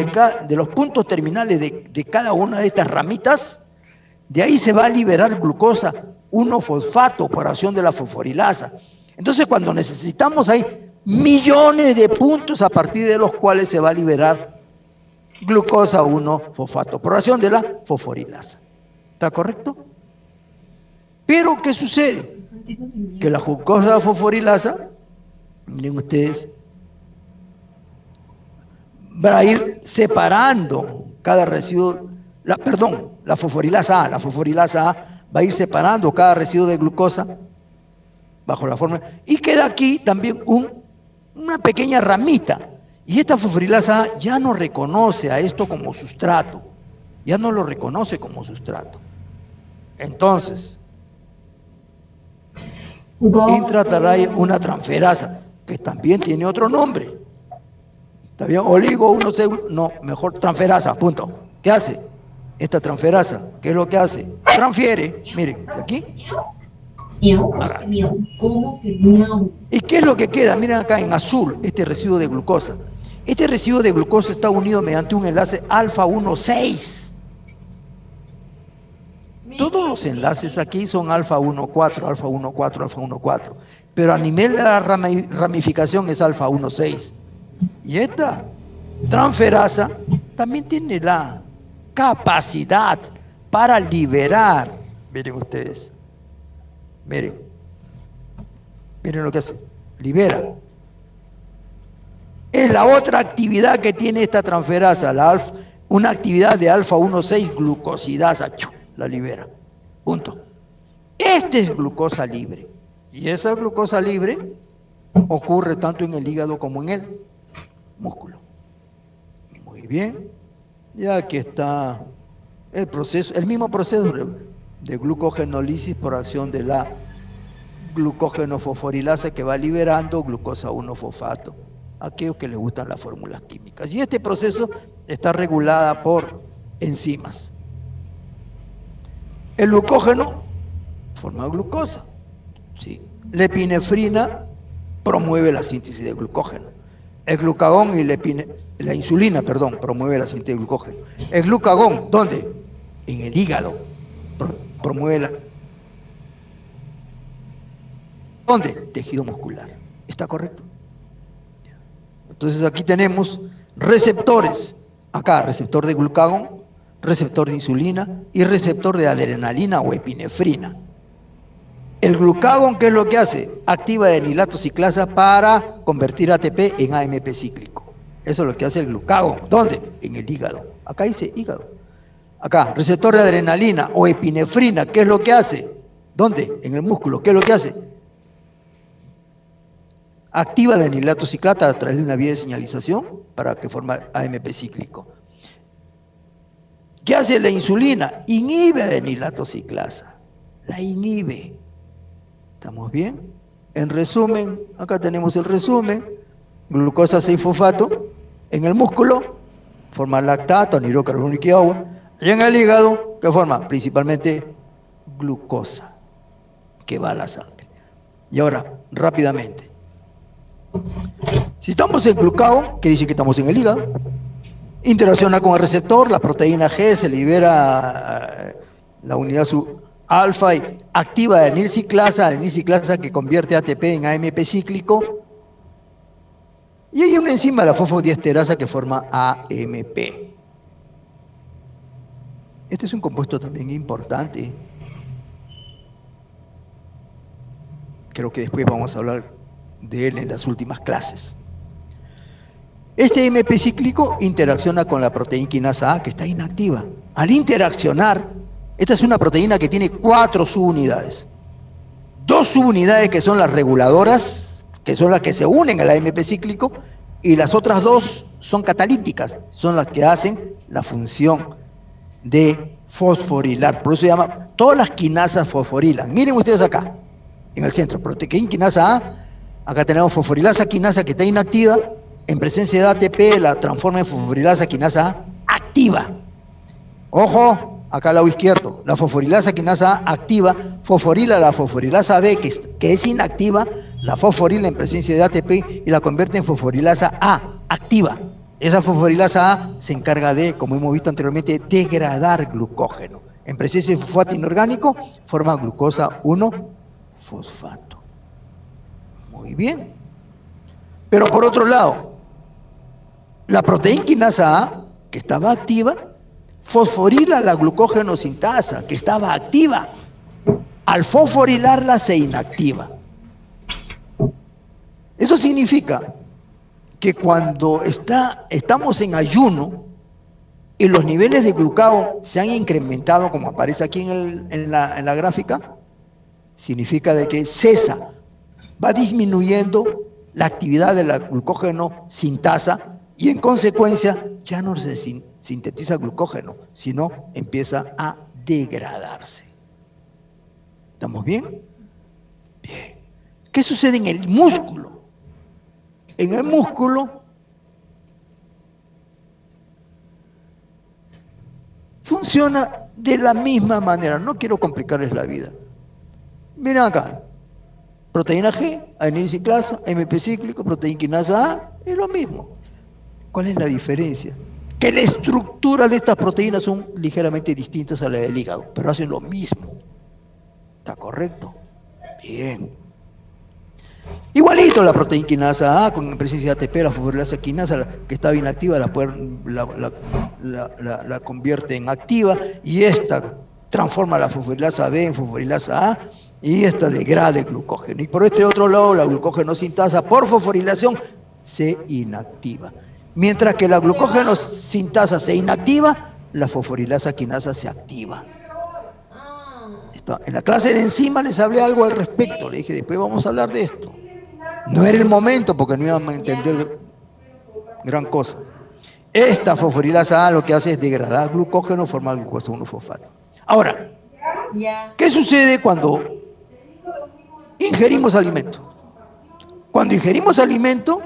de los puntos terminales de cada una de estas ramitas, de ahí se va a liberar glucosa 1-fosfato por acción de la fosforilasa. Entonces cuando necesitamos hay millones de puntos a partir de los cuales se va a liberar glucosa 1-fosfato por acción de la fosforilasa. ¿Está correcto? Pero ¿qué sucede? Que la glucosa fosforilasa, miren ustedes, va a ir separando cada residuo, la fosforilasa A va a ir separando cada residuo de glucosa bajo la forma, y queda aquí también una pequeña ramita, y esta fosforilasa A ya no reconoce a esto como sustrato, ya no lo reconoce como sustrato. Entonces, entra una transferasa, que también tiene otro nombre. ¿Está bien? Oligo 1C, no, mejor transferasa, punto. ¿Qué hace? Esta transferasa, ¿qué es lo que hace? Transfiere, miren, aquí. ¿Y qué es lo que queda? Miren acá en azul, este residuo de glucosa. Este residuo de glucosa está unido mediante un enlace alfa 1,6. Todos los enlaces aquí son alfa 1,4, alfa 1,4, alfa 1,4. Pero a nivel de la ramificación es alfa 1,6. Y esta transferasa también tiene la capacidad para liberar. Miren ustedes. Miren lo que hace. Libera. Es la otra actividad que tiene esta transferasa, una actividad de alfa 1,6 glucosidasa. La libera. Punto. Este es glucosa libre. Y esa glucosa libre ocurre tanto en el hígado como en el músculo. Muy bien. Y aquí está el proceso, el mismo proceso de glucogenólisis por acción de la glucógeno-fosforilasa que va liberando glucosa 1-fosfato, aquellos que les gustan las fórmulas químicas. Y este proceso está regulada por enzimas. El glucógeno forma glucosa, ¿sí? La epinefrina promueve la síntesis de glucógeno. El glucagón y la insulina, promueve la síntesis de glucógeno. El glucagón, ¿dónde? En el hígado. Promueve la... ¿Dónde? Tejido muscular. ¿Está correcto? Entonces aquí tenemos receptores. Acá, receptor de glucagón, receptor de insulina y receptor de adrenalina o epinefrina. El glucagón, ¿qué es lo que hace? Activa adenilato ciclasa para convertir ATP en AMP cíclico. Eso es lo que hace el glucagón. ¿Dónde? En el hígado. Acá dice hígado. Acá, receptor de adrenalina o epinefrina, ¿qué es lo que hace? ¿Dónde? En el músculo. ¿Qué es lo que hace? Activa adenilato ciclasa a través de una vía de señalización para que forme AMP cíclico. ¿Qué hace la insulina? Inhibe adenilato ciclasa. La inhibe. ¿Estamos bien? En resumen, acá tenemos el resumen. Glucosa 6-fosfato. En el músculo forma lactato, anhidrocarbónico y agua. Y en el hígado, ¿qué forma? Principalmente glucosa, que va a la sangre. Y ahora, rápidamente. Si estamos en glucagón, quiere decir que estamos en el hígado. Interacciona con el receptor, la proteína G se libera la unidad alfa y activa adenilciclasa que convierte ATP en AMP cíclico. Y hay una enzima, la fosfodiesterasa, que forma AMP. Este es un compuesto también importante. Creo que después vamos a hablar de él en las últimas clases. Este AMP cíclico interacciona con la proteína quinasa A, que está inactiva. Al interaccionar, esta es una proteína que tiene 4 subunidades. 2 subunidades que son las reguladoras, que son las que se unen al AMP cíclico, y las otras 2 son catalíticas, son las que hacen la función de fosforilar. Por eso se llama, todas las quinasas fosforilan. Miren ustedes acá, en el centro, proteína quinasa A, acá tenemos fosforilasa quinasa que está inactiva, en presencia de ATP la transforma en fosforilasa quinasa A activa. Ojo, acá al lado izquierdo, la fosforilasa quinasa A activa, fosforila la fosforilasa B que es inactiva, la fosforila en presencia de ATP y la convierte en fosforilasa A activa. Esa fosforilasa A se encarga de, como hemos visto anteriormente, degradar glucógeno. En presencia de fosfato inorgánico forma glucosa 1-fosfato. Muy bien. Pero por otro lado, la proteína quinasa A, que estaba activa, fosforila la glucógeno sintasa, que estaba activa. Al fosforilarla se inactiva. Eso significa que cuando estamos en ayuno y los niveles de glucagón se han incrementado, como aparece aquí en la gráfica, significa de que cesa, va disminuyendo la actividad de la glucógeno sintasa y en consecuencia ya no se sintetiza glucógeno, sino empieza a degradarse. ¿Estamos bien? Bien. ¿Qué sucede en el músculo? En el músculo funciona de la misma manera. No quiero complicarles la vida. Miren acá. Proteína G, adenilciclasa, AMP cíclico, proteína quinasa A, es lo mismo. ¿Cuál es la diferencia? Que la estructura de estas proteínas son ligeramente distintas a la del hígado, pero hacen lo mismo. ¿Está correcto? Bien. Igualito la proteína quinasa A, con presencia de ATP, la fosforilasa quinasa, que estaba inactiva, la convierte en activa, y esta transforma la fosforilasa B en fosforilasa A, y esta degrada el glucógeno. Y por este otro lado, la glucógeno sintasa por fosforilación se inactiva. Mientras que la glucógeno sintasa se inactiva, la fosforilasa quinasa se activa. En la clase de enzimas les hablé algo al respecto, le dije, después vamos a hablar de esto. No era el momento porque no íbamos a entender gran cosa. Esta fosforilasa A lo que hace es degradar glucógeno, formar glucosa 1-fosfato. Ahora, ¿qué sucede cuando ingerimos alimento? Cuando ingerimos alimento,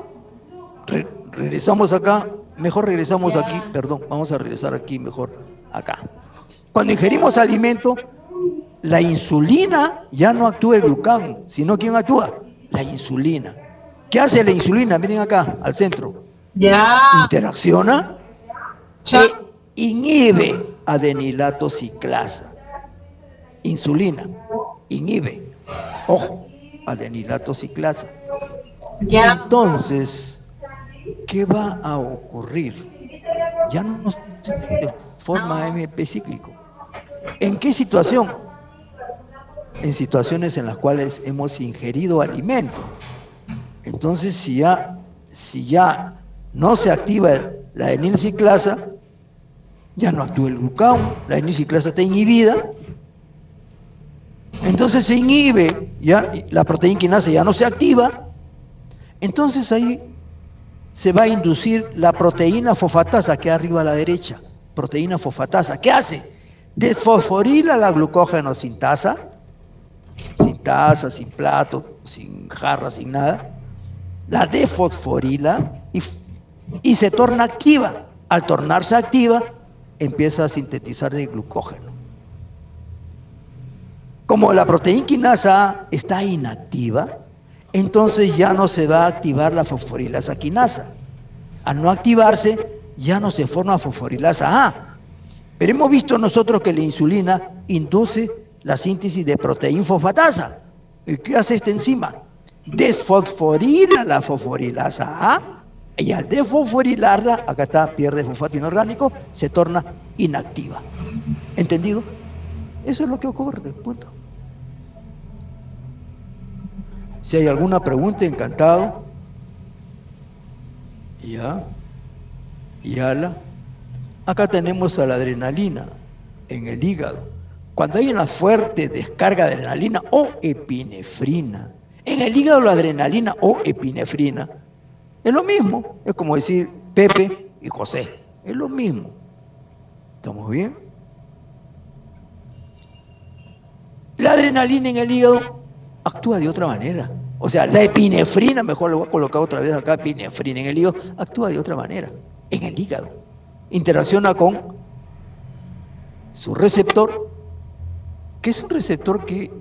regresamos acá, mejor regresamos aquí, perdón, vamos a regresar aquí, mejor acá. Cuando ingerimos alimento, la insulina ya no actúa el glucagón, sino ¿quién actúa? La insulina. ¿Qué hace la insulina? Miren acá, al centro. Interacciona e inhibe adenilato ciclasa. Insulina, inhibe. Ojo, adenilato ciclasa. Entonces, ¿qué va a ocurrir? Ya no se forma AMP cíclico. ¿En qué situación? En situaciones en las cuales hemos ingerido alimento. Entonces, si ya no se activa la adenilciclasa, ya no actúa el glucagón, la adenilciclasa está inhibida, entonces se inhibe, ya la proteína quinasa ya no se activa, entonces ahí se va a inducir la proteína fosfatasa que arriba a la derecha, proteína fosfatasa. ¿Qué hace? Desfosforila la glucógeno sin taza, sin plato, sin jarra, sin nada, la desfosforila y se torna activa. Al tornarse activa, empieza a sintetizar el glucógeno. Como la proteína quinasa A está inactiva, entonces ya no se va a activar la fosforilasa quinasa. Al no activarse, ya no se forma fosforilasa A. Pero hemos visto nosotros que la insulina induce la síntesis de proteína fosfatasa. ¿Y qué hace esta enzima? Desfosforila la fosforilasa A, y al desfosforilarla, acá está, pierde fosfato inorgánico, se torna inactiva. ¿Entendido? Eso es lo que ocurre, punto. Si hay alguna pregunta, encantado. Ya. Acá tenemos a la adrenalina en el hígado. Cuando hay una fuerte descarga de adrenalina o epinefrina, en el hígado la adrenalina o epinefrina es lo mismo, es como decir Pepe y José, es lo mismo. ¿Estamos bien? La adrenalina en el hígado actúa de otra manera. O sea, la epinefrina, mejor lo voy a colocar otra vez acá, epinefrina en el hígado, actúa de otra manera, en el hígado. Interacciona con su receptor, que es un receptor que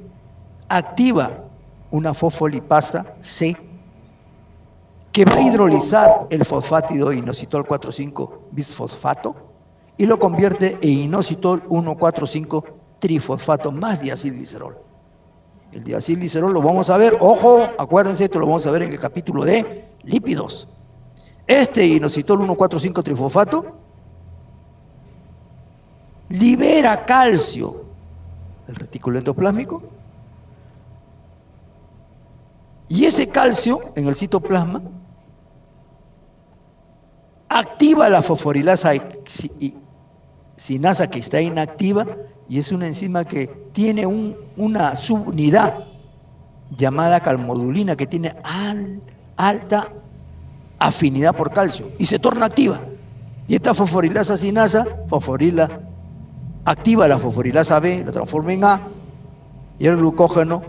activa una fosfolipasa C, que va a hidrolizar el fosfátido inositol 4,5-bisfosfato y lo convierte en inositol 1,4,5-trifosfato más diacilglicerol. El diacilglicerol lo vamos a ver, ojo, acuérdense, esto lo vamos a ver en el capítulo de lípidos. Este inositol 1,4,5-trifosfato libera calcio del retículo endoplásmico, y ese calcio en el citoplasma activa la fosforilasa sinasa que está inactiva, y es una enzima que tiene una subunidad llamada calmodulina que tiene alta afinidad por calcio y se torna activa. Y esta fosforilasa sinasa activa la fosforilasa B, la transforma en A, y el glucógeno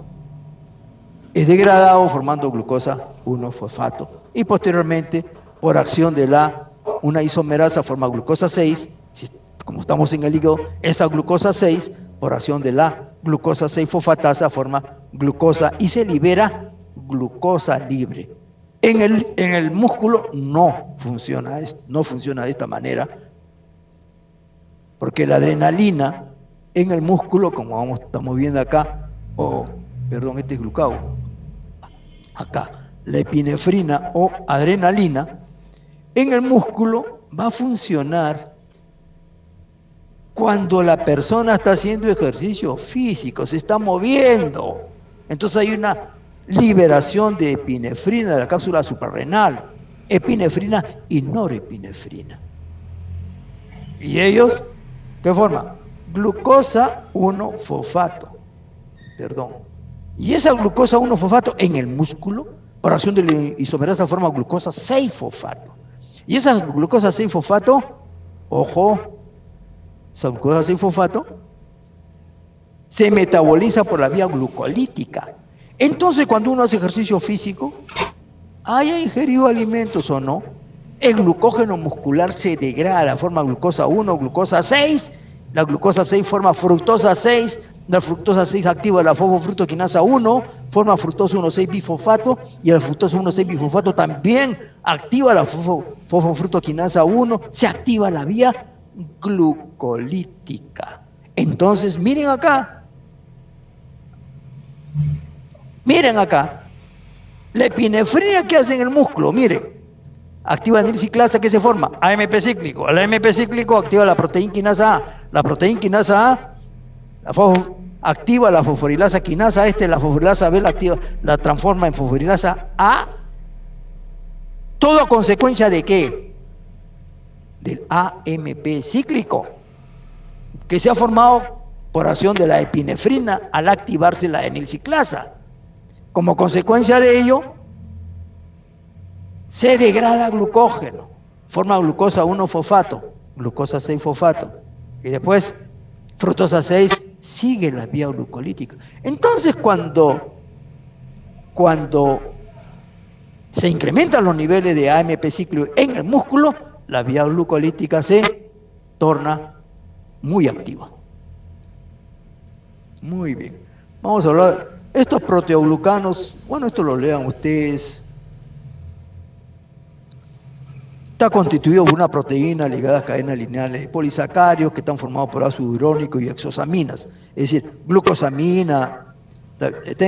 es degradado formando glucosa 1-fosfato. Y posteriormente, por acción de una isomerasa forma glucosa 6, como estamos en el hígado, esa glucosa 6, por acción de la glucosa 6-fosfatasa, forma glucosa y se libera glucosa libre. En el músculo no funciona de esta manera, porque la adrenalina en el músculo, como estamos viendo acá, este es glucagón. acá, la epinefrina o adrenalina, en el músculo va a funcionar cuando la persona está haciendo ejercicio físico, se está moviendo. Entonces hay una liberación de epinefrina de la cápsula suprarrenal, epinefrina y norepinefrina. ¿Y ellos qué forman? Glucosa 1-fosfato. Perdón. Y esa glucosa 1-fosfato en el músculo, por acción de la isomerasa, forma glucosa 6-fosfato. Y esa glucosa 6-fosfato, ojo, esa glucosa 6-fosfato se metaboliza por la vía glucolítica. Entonces, cuando uno hace ejercicio físico, haya ingerido alimentos o no, el glucógeno muscular se degrada, forma glucosa 1, glucosa 6, la glucosa 6 forma fructosa 6, la fructosa 6 activa la fosfofructoquinasa 1, forma fructosa 1,6-bifosfato, y el fructosa 1,6-bifosfato también activa la fosfofructoquinasa 1, se activa la vía glucolítica. Entonces, miren acá, la epinefrina que hace en el músculo, miren, activa anilciclasa que se forma, AMP cíclico. El AMP cíclico activa la proteína quinasa A. La proteína quinasa A activa la fosforilasa quinasa, la fosforilasa B la transforma en fosforilasa A. ¿Todo a consecuencia de qué? Del AMP cíclico, que se ha formado por acción de la epinefrina al activarse la anilciclasa. Como consecuencia de ello, se degrada glucógeno, forma glucosa 1-fosfato, glucosa 6-fosfato, y después fructosa 6 sigue la vía glucolítica. Entonces, cuando se incrementan los niveles de AMP cíclico en el músculo, la vía glucolítica se torna muy activa. Muy bien. Vamos a hablar, estos proteoglucanos, bueno, esto lo lean ustedes. Está constituido por una proteína ligada a cadenas lineales de polisacáridos que están formados por ácido urónico y exosaminas, es decir, glucosamina,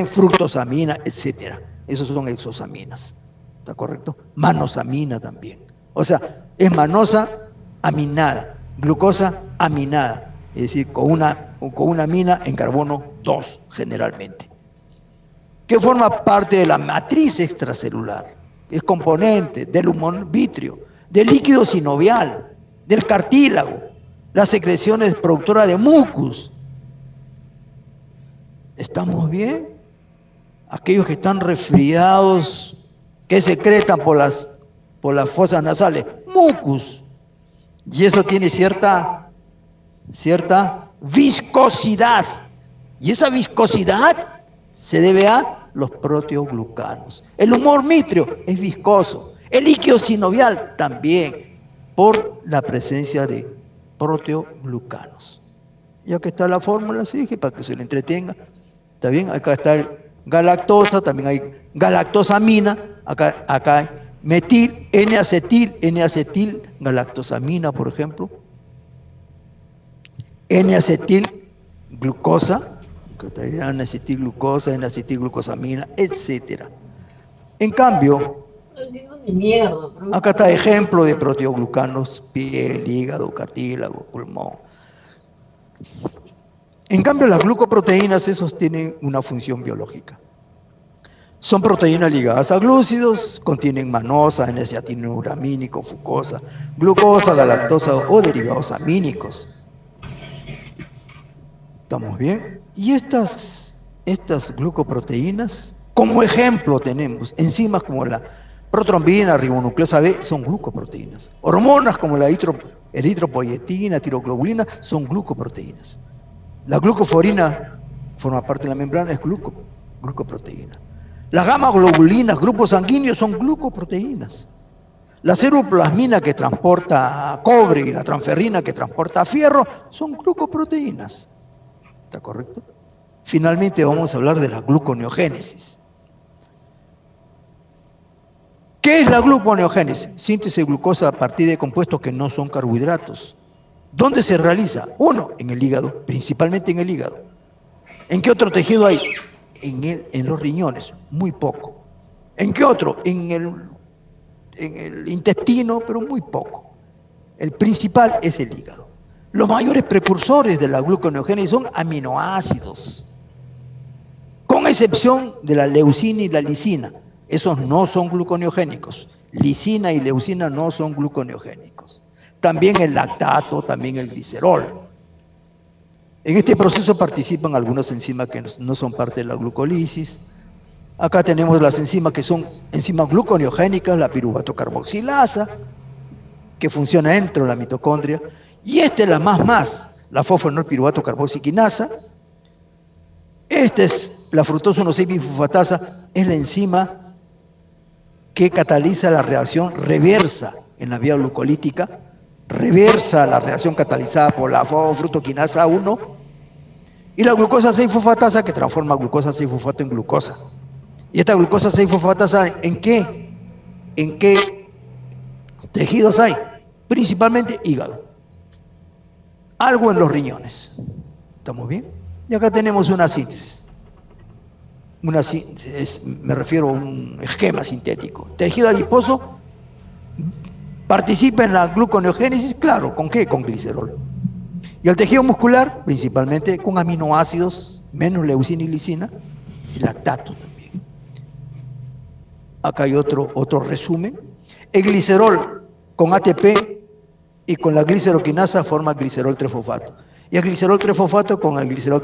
fructosamina, etcétera. Esos son exosaminas, ¿está correcto? Manosamina también. O sea, es manosa aminada, glucosa aminada, es decir, con una amina en carbono 2 generalmente, que forma parte de la matriz extracelular, es componente del humor vítreo, del líquido sinovial, del cartílago, las secreciones productoras de mucus. ¿Estamos bien? Aquellos que están resfriados, que secretan por las fosas nasales, mucus. Y eso tiene cierta viscosidad. Y esa viscosidad se debe a los proteoglucanos. El humor vítreo es viscoso. El líquido sinovial también, por la presencia de proteoglucanos. Ya que está la fórmula, sí, dije, para que se le entretenga. ¿Está bien? Acá está el galactosa, también hay galactosamina, acá hay metil, N-acetil, galactosamina, por ejemplo. N-acetil glucosa, N-acetilglucosa, N-acetilglucosamina, etcétera. En cambio, acá está ejemplo de proteoglucanos, piel, hígado, cartílago, pulmón. En cambio, las glucoproteínas, esos tienen una función biológica. Son proteínas ligadas a glúcidos, contienen manosa, N-acetilnuramínico, fucosa, glucosa, galactosa o derivados amínicos. ¿Estamos bien? Y estas glucoproteínas, como ejemplo tenemos enzimas como la protrombina, ribonucleasa B, son glucoproteínas. Hormonas como la eritropoyetina, tiroglobulina, son glucoproteínas. La glucoforina forma parte de la membrana, es glucoproteína. Las gamma-globulinas, grupos sanguíneos, son glucoproteínas. La ceruloplasmina que transporta cobre y la transferrina que transporta fierro son glucoproteínas. ¿Está correcto? Finalmente vamos a hablar de la gluconeogénesis. ¿Qué es la gluconeogénesis? Síntesis de glucosa a partir de compuestos que no son carbohidratos. ¿Dónde se realiza? Uno, en el hígado, principalmente en el hígado. ¿En qué otro tejido hay? En los riñones, muy poco. ¿En qué otro? En el intestino, pero muy poco. El principal es el hígado. Los mayores precursores de la gluconeogénesis son aminoácidos, con excepción de la leucina y la lisina. Esos no son gluconeogénicos. Lisina y leucina no son gluconeogénicos. También el lactato, también el glicerol. En este proceso participan algunas enzimas que no son parte de la glucólisis. Acá tenemos las enzimas que son enzimas gluconeogénicas, la piruvato carboxilasa, que funciona dentro de la mitocondria. Y esta es la la fosfonol piruvato carboxiquinasa. Esta es la fructosa 1,6-bifosfatasa, es la enzima que cataliza la reacción reversa en la vía glucolítica, reversa la reacción catalizada por la fructoquinasa 1, y la glucosa 6-fosfatasa que transforma glucosa 6-fosfato en glucosa. ¿Y esta glucosa 6-fosfatasa en qué? ¿En qué tejidos hay? Principalmente hígado. Algo en los riñones. ¿Estamos bien? Y acá tenemos una síntesis. Me refiero a un esquema sintético. Tejido adiposo participa en la gluconeogénesis, claro, ¿con qué? Con glicerol. Y el tejido muscular, principalmente con aminoácidos, menos leucina y lisina, y lactato también. Acá hay otro resumen. El glicerol con ATP y con la gliceroquinasa forma glicerol 3-fosfato. Y el glicerol 3-fosfato con el glicerol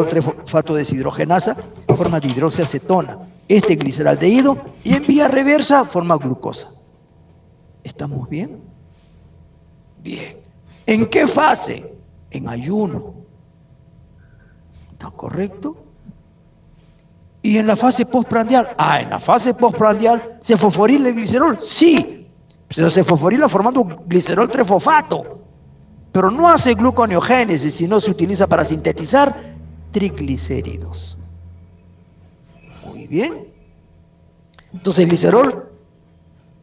3-fosfato deshidrogenasa forma dihidroxiacetona. Este gliceraldehído y en vía reversa forma glucosa. ¿Estamos bien? Bien. ¿En qué fase? En ayuno. ¿Está correcto? ¿Y en la fase postprandial? En la fase postprandial, ¿se fosforila el glicerol? Sí, pero se fosforila formando glicerol 3-fosfato, pero no hace gluconeogénesis, sino se utiliza para sintetizar triglicéridos. Muy bien. Entonces el glicerol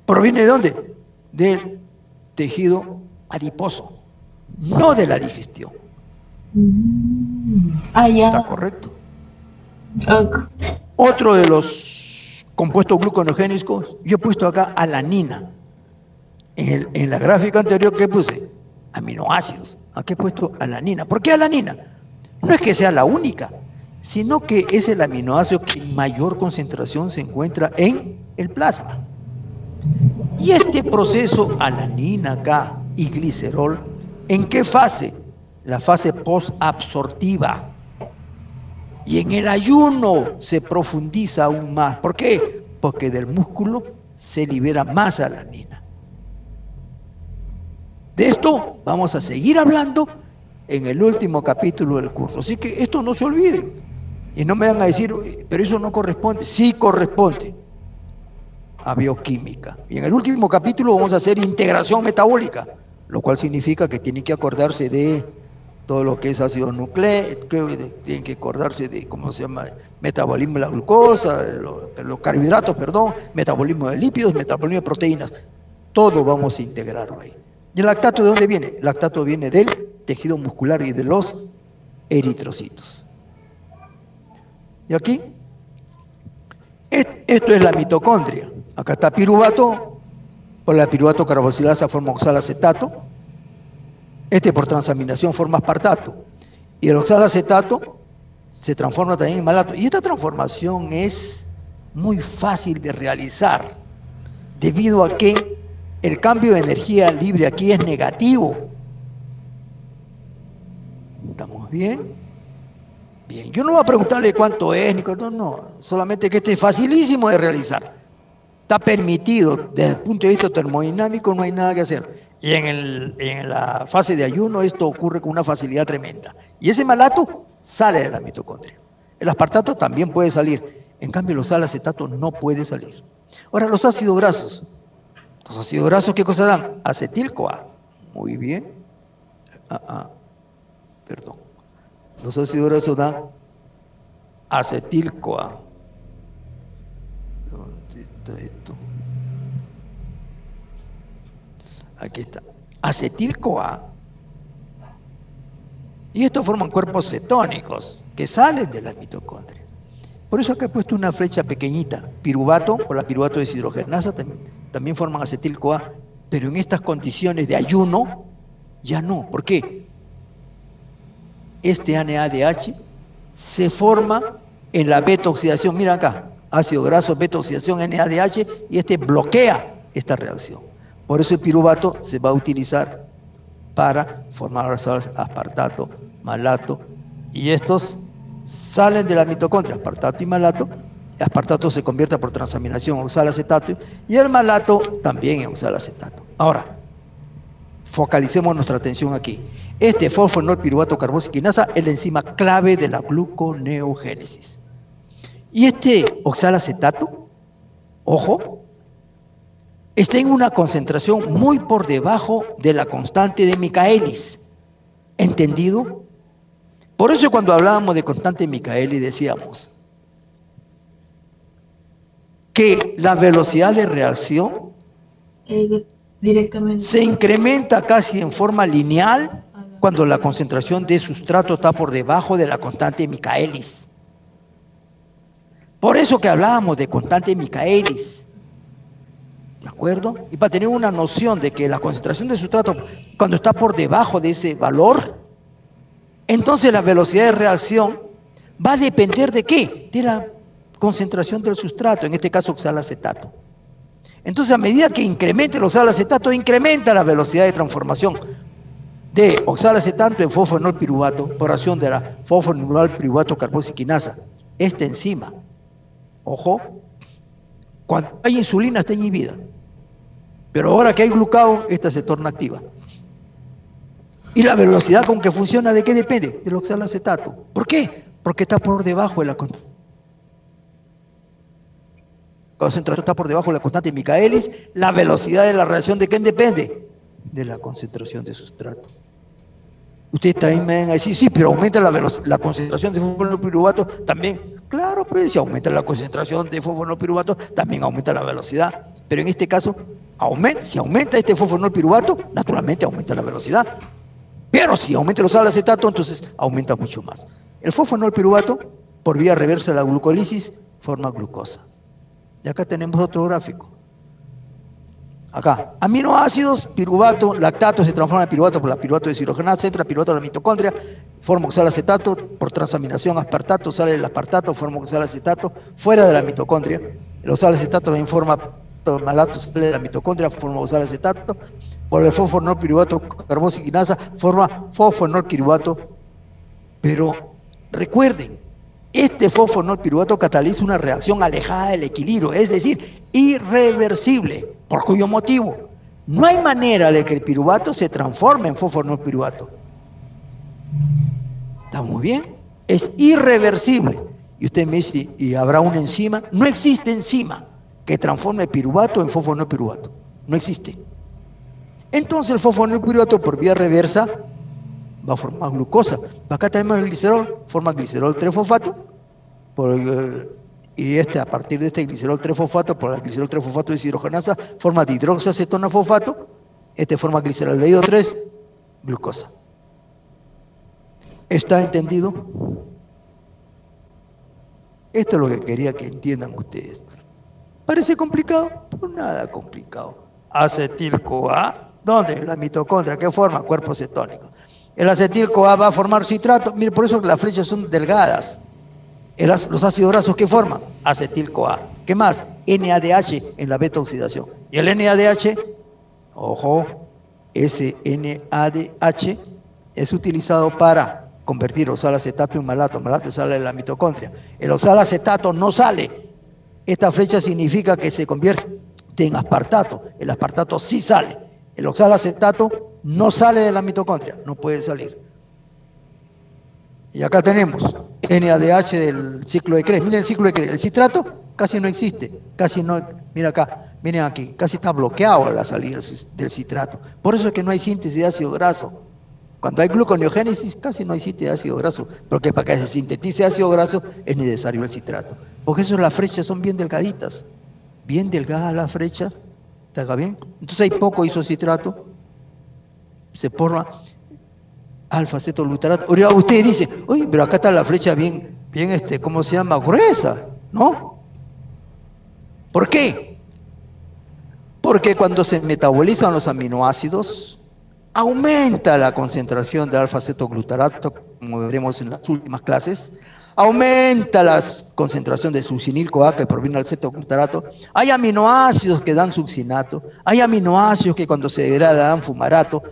proviene de ¿dónde? Del tejido adiposo, no de la digestión. Ya. ¿Está correcto? Okay. Otro de los compuestos gluconeogénicos, yo he puesto acá alanina. En la gráfica anterior, ¿qué puse? Aminoácidos. Aquí he puesto alanina. ¿Por qué alanina? No es que sea la única, sino que es el aminoácido que en mayor concentración se encuentra en el plasma. Y este proceso, alanina acá y glicerol, ¿en qué fase? La fase posabsortiva. Y en el ayuno se profundiza aún más. ¿Por qué? Porque del músculo se libera más alanina. De esto vamos a seguir hablando en el último capítulo del curso. Así que esto no se olvide. Y no me van a decir, pero eso no corresponde. Sí corresponde a bioquímica. Y en el último capítulo vamos a hacer integración metabólica, lo cual significa que tienen que acordarse de todo lo que es ácido nucleico, tienen que acordarse de, ¿cómo se llama? Metabolismo de la glucosa, los carbohidratos, perdón, metabolismo de lípidos, metabolismo de proteínas. Todo vamos a integrarlo ahí. ¿Y el lactato de dónde viene? El lactato viene del tejido muscular y de los eritrocitos. ¿Y aquí? Esto es la mitocondria. Acá está piruvato, por la piruvato carboxilasa forma oxalacetato. Por transaminación forma aspartato. Y el oxalacetato se transforma también en malato. Y esta transformación es muy fácil de realizar, debido a que el cambio de energía libre aquí es negativo. ¿Estamos bien? Bien, yo no voy a preguntarle cuánto es, ni cuánto, no, solamente que este es facilísimo de realizar. Está permitido, desde el punto de vista termodinámico no hay nada que hacer. Y en la fase de ayuno esto ocurre con una facilidad tremenda. Y ese malato sale de la mitocondria. El aspartato también puede salir, en cambio el oxalacetato no puede salir. Ahora, los ácidos grasos. Los ácidos grasos, ¿qué cosa dan? Acetil-CoA. Muy bien. Perdón. Los ácidos grasos dan acetil-CoA. ¿Dónde está esto? Aquí está. Acetil-CoA. Y estos forman cuerpos cetónicos que salen de la mitocondria. Por eso acá he puesto una flecha pequeñita. Piruvato o la piruvato deshidrogenasa también forman acetil-CoA, pero en estas condiciones de ayuno ya no. ¿Por qué? Este NADH se forma en la beta-oxidación. Mira acá, ácido graso, beta-oxidación, NADH, y este bloquea esta reacción. Por eso el piruvato se va a utilizar para formar aspartato, malato, y estos salen de la mitocondria, aspartato y malato. Aspartato se convierte por transaminación en oxalacetato y el malato también en oxalacetato. Ahora, focalicemos nuestra atención aquí. Este fosfonol-piruvato carboxiquinasa es la enzima clave de la gluconeogénesis. Y este oxalacetato, ojo, está en una concentración muy por debajo de la constante de Michaelis. ¿Entendido? Por eso cuando hablábamos de constante de Michaelis decíamos que la velocidad de reacción Directamente. se incrementa casi en forma lineal cuando la concentración de sustrato está por debajo de la constante de Michaelis. Por eso que hablábamos de constante de Michaelis. ¿De acuerdo? Y para tener una noción de que la concentración de sustrato, cuando está por debajo de ese valor, entonces la velocidad de reacción va a depender de ¿qué? De la concentración del sustrato, en este caso oxalacetato. Entonces, a medida que incremente el oxalacetato, incrementa la velocidad de transformación de oxalacetato en fosfonol-piruvato por acción de la fosfonol-piruvato carboxiquinasa. Esta enzima, ojo, cuando hay insulina está inhibida, pero ahora que hay glucagón, esta se torna activa. Y la velocidad con que funciona, ¿de qué depende? Del oxalacetato. ¿Por qué? Porque está por debajo de la concentración, está por debajo de la constante de Michaelis. La velocidad de la reacción, ¿de quién depende? De la concentración de sustrato. Ustedes también me van a decir, sí, pero aumenta la concentración de fosfonol-piruvato también. Claro, pues si aumenta la concentración de fosfonol-piruvato, también aumenta la velocidad. Pero en este caso, si aumenta este fosfonol-piruvato, naturalmente aumenta la velocidad. Pero si aumenta el oxalacetato, entonces aumenta mucho más. El fosfonol-piruvato, por vía reversa de la glucólisis, forma glucosa. Y acá tenemos otro gráfico. Acá, aminoácidos, piruvato, lactato se transforma en piruvato por la piruvato deshidrogenasa, entra piruvato a la mitocondria, forma oxalacetato, por transaminación aspartato, sale el aspartato, forma oxalacetato, fuera de la mitocondria. El oxalacetato también forma malato, sale de la mitocondria, forma oxalacetato, por el fosfonol-piruvato carboxiquinasa, forma fosfonol-piruvato. Pero recuerden, este fosfonol-piruvato cataliza una reacción alejada del equilibrio, es decir, irreversible. ¿Por cuyo motivo? No hay manera de que el piruvato se transforme en fosfonol-piruvato. ¿Está muy bien? Es irreversible. Y usted me dice, ¿y habrá una enzima? No existe enzima que transforme el piruvato en fosfonol-piruvato. No existe. Entonces el fosfonol-piruvato por vía reversa va a formar glucosa. Acá tenemos el glicerol, forma glicerol 3-fosfato, y a partir de este glicerol 3-fosfato, por el glicerol 3-fosfato deshidrogenasa, forma dihidroxiacetona-fosfato, forma gliceraldehído 3, glucosa. ¿Está entendido? Esto es lo que quería que entiendan ustedes. ¿Parece complicado? Pues nada complicado. Acetil-CoA, ¿dónde? La mitocondria, ¿qué forma? Cuerpo cetónico. El acetil-CoA va a formar citrato. Mire, por eso las flechas son delgadas. Los ácidos grasos, ¿qué forman? Acetil-CoA. ¿Qué más? NADH en la beta-oxidación. Y el NADH, ojo, ese NADH es utilizado para convertir oxalacetato en malato. Malato sale de la mitocondria. El oxalacetato no sale. Esta flecha significa que se convierte en aspartato. El aspartato sí sale. El oxalacetato no sale de la mitocondria, no puede salir. Y acá tenemos NADH del ciclo de Krebs. Miren el ciclo de Krebs. El citrato casi no existe. Casi no. Mira acá. Miren aquí. Casi está bloqueado la salida del citrato. Por eso es que no hay síntesis de ácido graso. Cuando hay gluconeogénesis, casi no hay síntesis de ácido graso. Porque para que se sintetice ácido graso es necesario el citrato. Porque eso las flechas son bien delgaditas. Bien delgadas las flechas. ¿Está bien? Entonces hay poco isocitrato. Se forma alfa-cetolutarato. Ahora usted dice, oye, pero acá está la flecha bien bien, ¿cómo se llama? Gruesa, ¿no? ¿Por qué? Porque cuando se metabolizan los aminoácidos, aumenta la concentración de alfa-cetoglutarato, como veremos en las últimas clases, aumenta la concentración de succinil-CoA que proviene del cetoglutarato, hay aminoácidos que dan succinato, hay aminoácidos que cuando se degrada dan fumarato,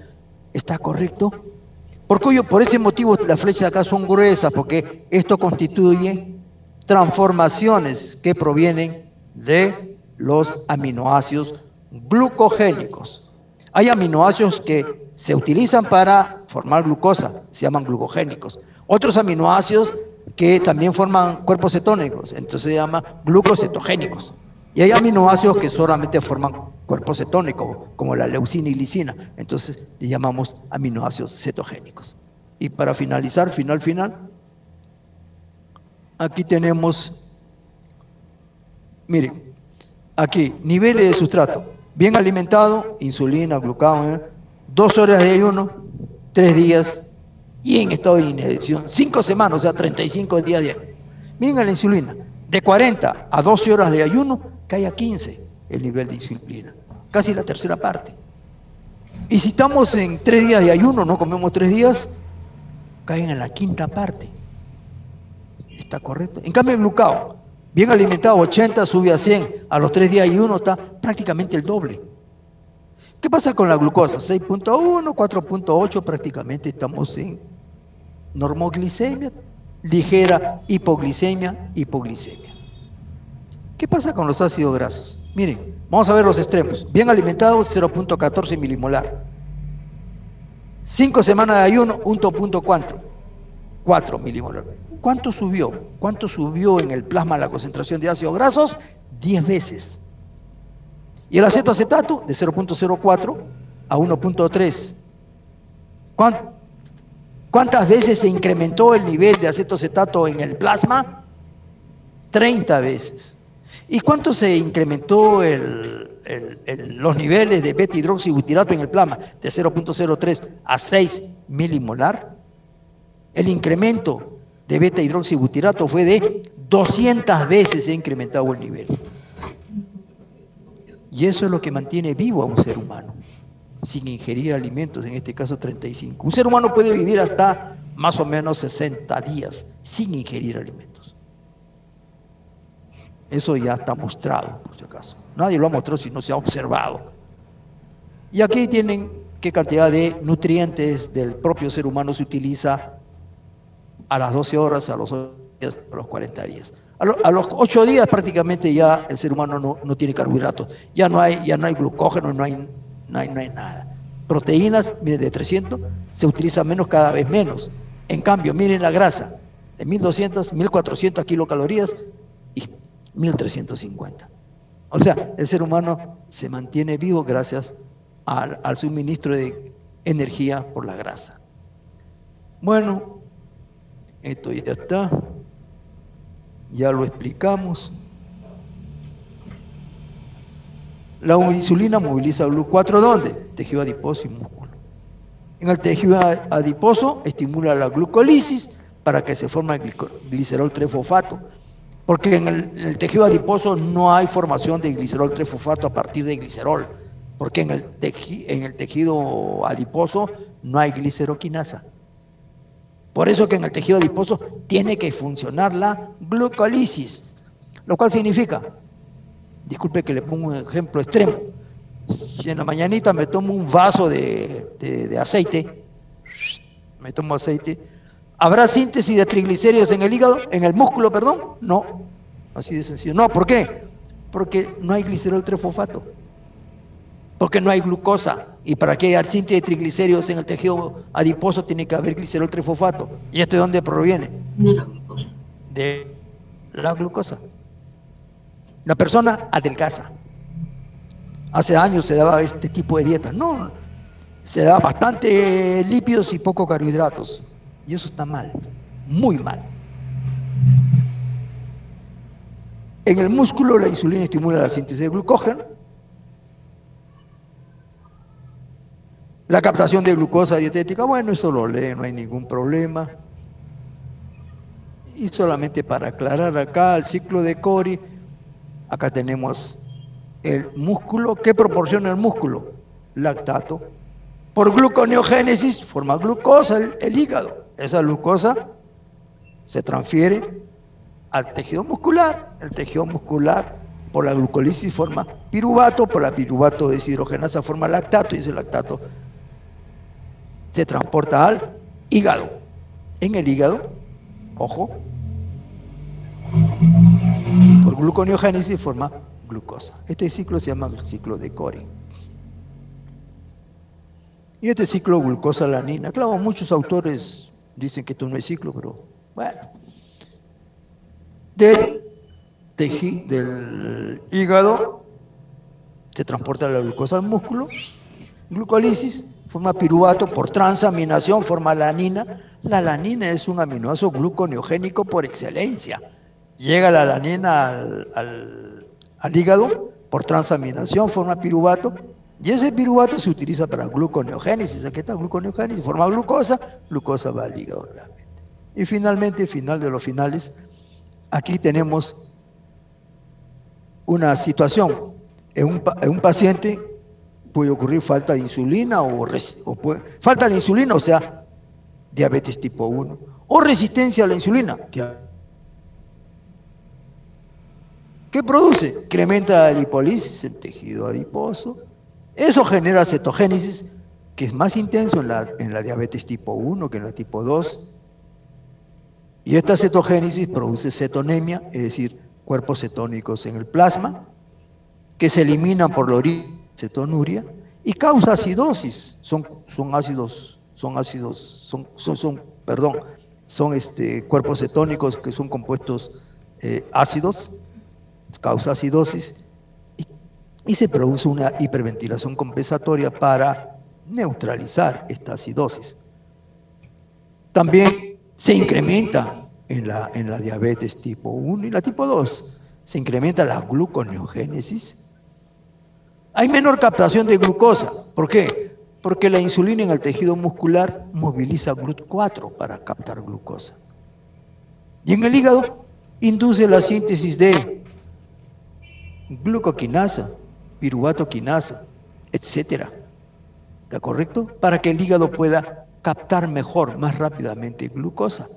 ¿está correcto? Por ese motivo las flechas de acá son gruesas, porque esto constituye transformaciones que provienen de los aminoácidos glucogénicos. Hay aminoácidos que se utilizan para formar glucosa, se llaman glucogénicos. Otros aminoácidos que también forman cuerpos cetónicos, entonces se llaman glucocetogénicos. Y hay aminoácidos que solamente forman cuerpos cetónicos, como la leucina y lisina, entonces le llamamos aminoácidos cetogénicos. Y para finalizar, final, aquí tenemos, miren, aquí, niveles de sustrato, bien alimentado, insulina, glucagón, 2 horas de ayuno, 3 días, y en estado de inhibición, 5 semanas, o sea, 35 días de ayuno. Miren la insulina, de 40 a 12 horas de ayuno, cae a 15 el nivel de insulina, casi la tercera parte. Y si estamos en 3 días de ayuno, no comemos 3 días, caen en la quinta parte. ¿Está correcto? En cambio, el glucagón, bien alimentado, 80, sube a 100, a los 3 días de ayuno está prácticamente el doble. ¿Qué pasa con la glucosa? 6.1, 4.8, prácticamente estamos en normoglicemia, ligera hipoglicemia. ¿Qué pasa con los ácidos grasos? Miren, vamos a ver los extremos. Bien alimentados, 0.14 milimolar. 5 semanas de ayuno, 1.4 milimolar. ¿Cuánto subió? ¿Cuánto subió en el plasma la concentración de ácidos grasos? 10 veces. Y el acetoacetato, de 0.04 a 1.3. ¿Cuántas veces se incrementó el nivel de acetoacetato en el plasma? 30 veces. ¿Y cuánto se incrementó los niveles de beta-hidroxibutirato en el plasma? De 0.03 a 6 milimolar. El incremento de beta-hidroxibutirato fue de 200 veces se ha incrementado el nivel. Y eso es lo que mantiene vivo a un ser humano, sin ingerir alimentos, en este caso 35. Un ser humano puede vivir hasta más o menos 60 días sin ingerir alimentos. Eso ya está mostrado, por si acaso. Nadie lo ha mostrado si no se ha observado. Y aquí tienen qué cantidad de nutrientes del propio ser humano se utiliza a las 12 horas, a los 8 días, a los 40 días. A los 8 días prácticamente ya el ser humano no tiene carbohidratos. Ya no hay glucógeno, no hay nada. Proteínas, miren, de 300 se utiliza menos, cada vez menos. En cambio, miren la grasa, de 1200, 1400 kilocalorías y 1350. O sea, el ser humano se mantiene vivo gracias al suministro de energía por la grasa. Bueno, esto ya está. Ya lo explicamos. La insulina moviliza GLUT4, ¿dónde? Tejido adiposo y músculo. En el tejido adiposo estimula la glucólisis para que se forme el glicerol 3-fosfato, porque en el tejido adiposo no hay formación de glicerol 3-fosfato a partir de glicerol, porque en el tejido adiposo no hay gliceroquinasa. Por eso que en el tejido adiposo tiene que funcionar la glucólisis, lo cual significa, disculpe que le pongo un ejemplo extremo, si en la mañanita me tomo un vaso de aceite, ¿habrá síntesis de triglicéridos en el hígado, en el músculo, perdón? No, así de sencillo. No, ¿por qué? Porque no hay glicerol 3-fosfato, porque no hay glucosa. Y para que haya síntesis de triglicéridos en el tejido adiposo tiene que haber glicerol 3-fosfato. ¿Y esto de dónde proviene? De la glucosa. De la glucosa. La persona adelgaza. Hace años se daba este tipo de dieta. No, se daba bastante lípidos y poco carbohidratos. Y eso está mal, muy mal. En el músculo la insulina estimula la síntesis de glucógeno, la captación de glucosa dietética, bueno, eso lo lee, no hay ningún problema. Y solamente para aclarar acá el ciclo de Cori, acá tenemos el músculo. ¿Qué proporciona el músculo? Lactato. Por gluconeogénesis forma glucosa el hígado. Esa glucosa se transfiere al tejido muscular. El tejido muscular por la glucólisis forma piruvato, por la piruvato deshidrogenasa forma lactato y ese lactato se transporta al hígado. En el hígado, ojo, por gluconeogénesis forma glucosa. Este ciclo se llama el ciclo de Cori. Y este ciclo glucosa-alanina, claro, muchos autores dicen que esto no es ciclo, pero bueno. Del hígado se transporta la glucosa al músculo, glucólisis, forma piruvato, por transaminación forma alanina. La alanina es un aminoácido gluconeogénico por excelencia. Llega la alanina al hígado, por transaminación forma piruvato, y ese piruvato se utiliza para gluconeogénesis. Aquí está gluconeogénesis, forma glucosa, glucosa va al hígado realmente. Y finalmente, final de los finales, aquí tenemos una situación. En un paciente puede ocurrir falta de insulina falta de insulina, o sea, diabetes tipo 1, o resistencia a la insulina. ¿Qué produce? Incrementa la lipólisis en tejido adiposo. Eso genera cetogénesis, que es más intenso en la diabetes tipo 1 que en la tipo 2. Y esta cetogénesis produce cetonemia, es decir, cuerpos cetónicos en el plasma, que se eliminan por la orina, cetonuria, y causa acidosis. Son cuerpos cetónicos que son compuestos ácidos, causa acidosis, y se produce una hiperventilación compensatoria para neutralizar esta acidosis. También se incrementa en la diabetes tipo 1 y la tipo 2, se incrementa la gluconeogénesis. Hay menor captación de glucosa. ¿Por qué? Porque la insulina en el tejido muscular moviliza GLUT4 para captar glucosa. Y en el hígado induce la síntesis de glucoquinasa, piruvatoquinasa, etcétera. ¿Está correcto? Para que el hígado pueda captar mejor, más rápidamente glucosa.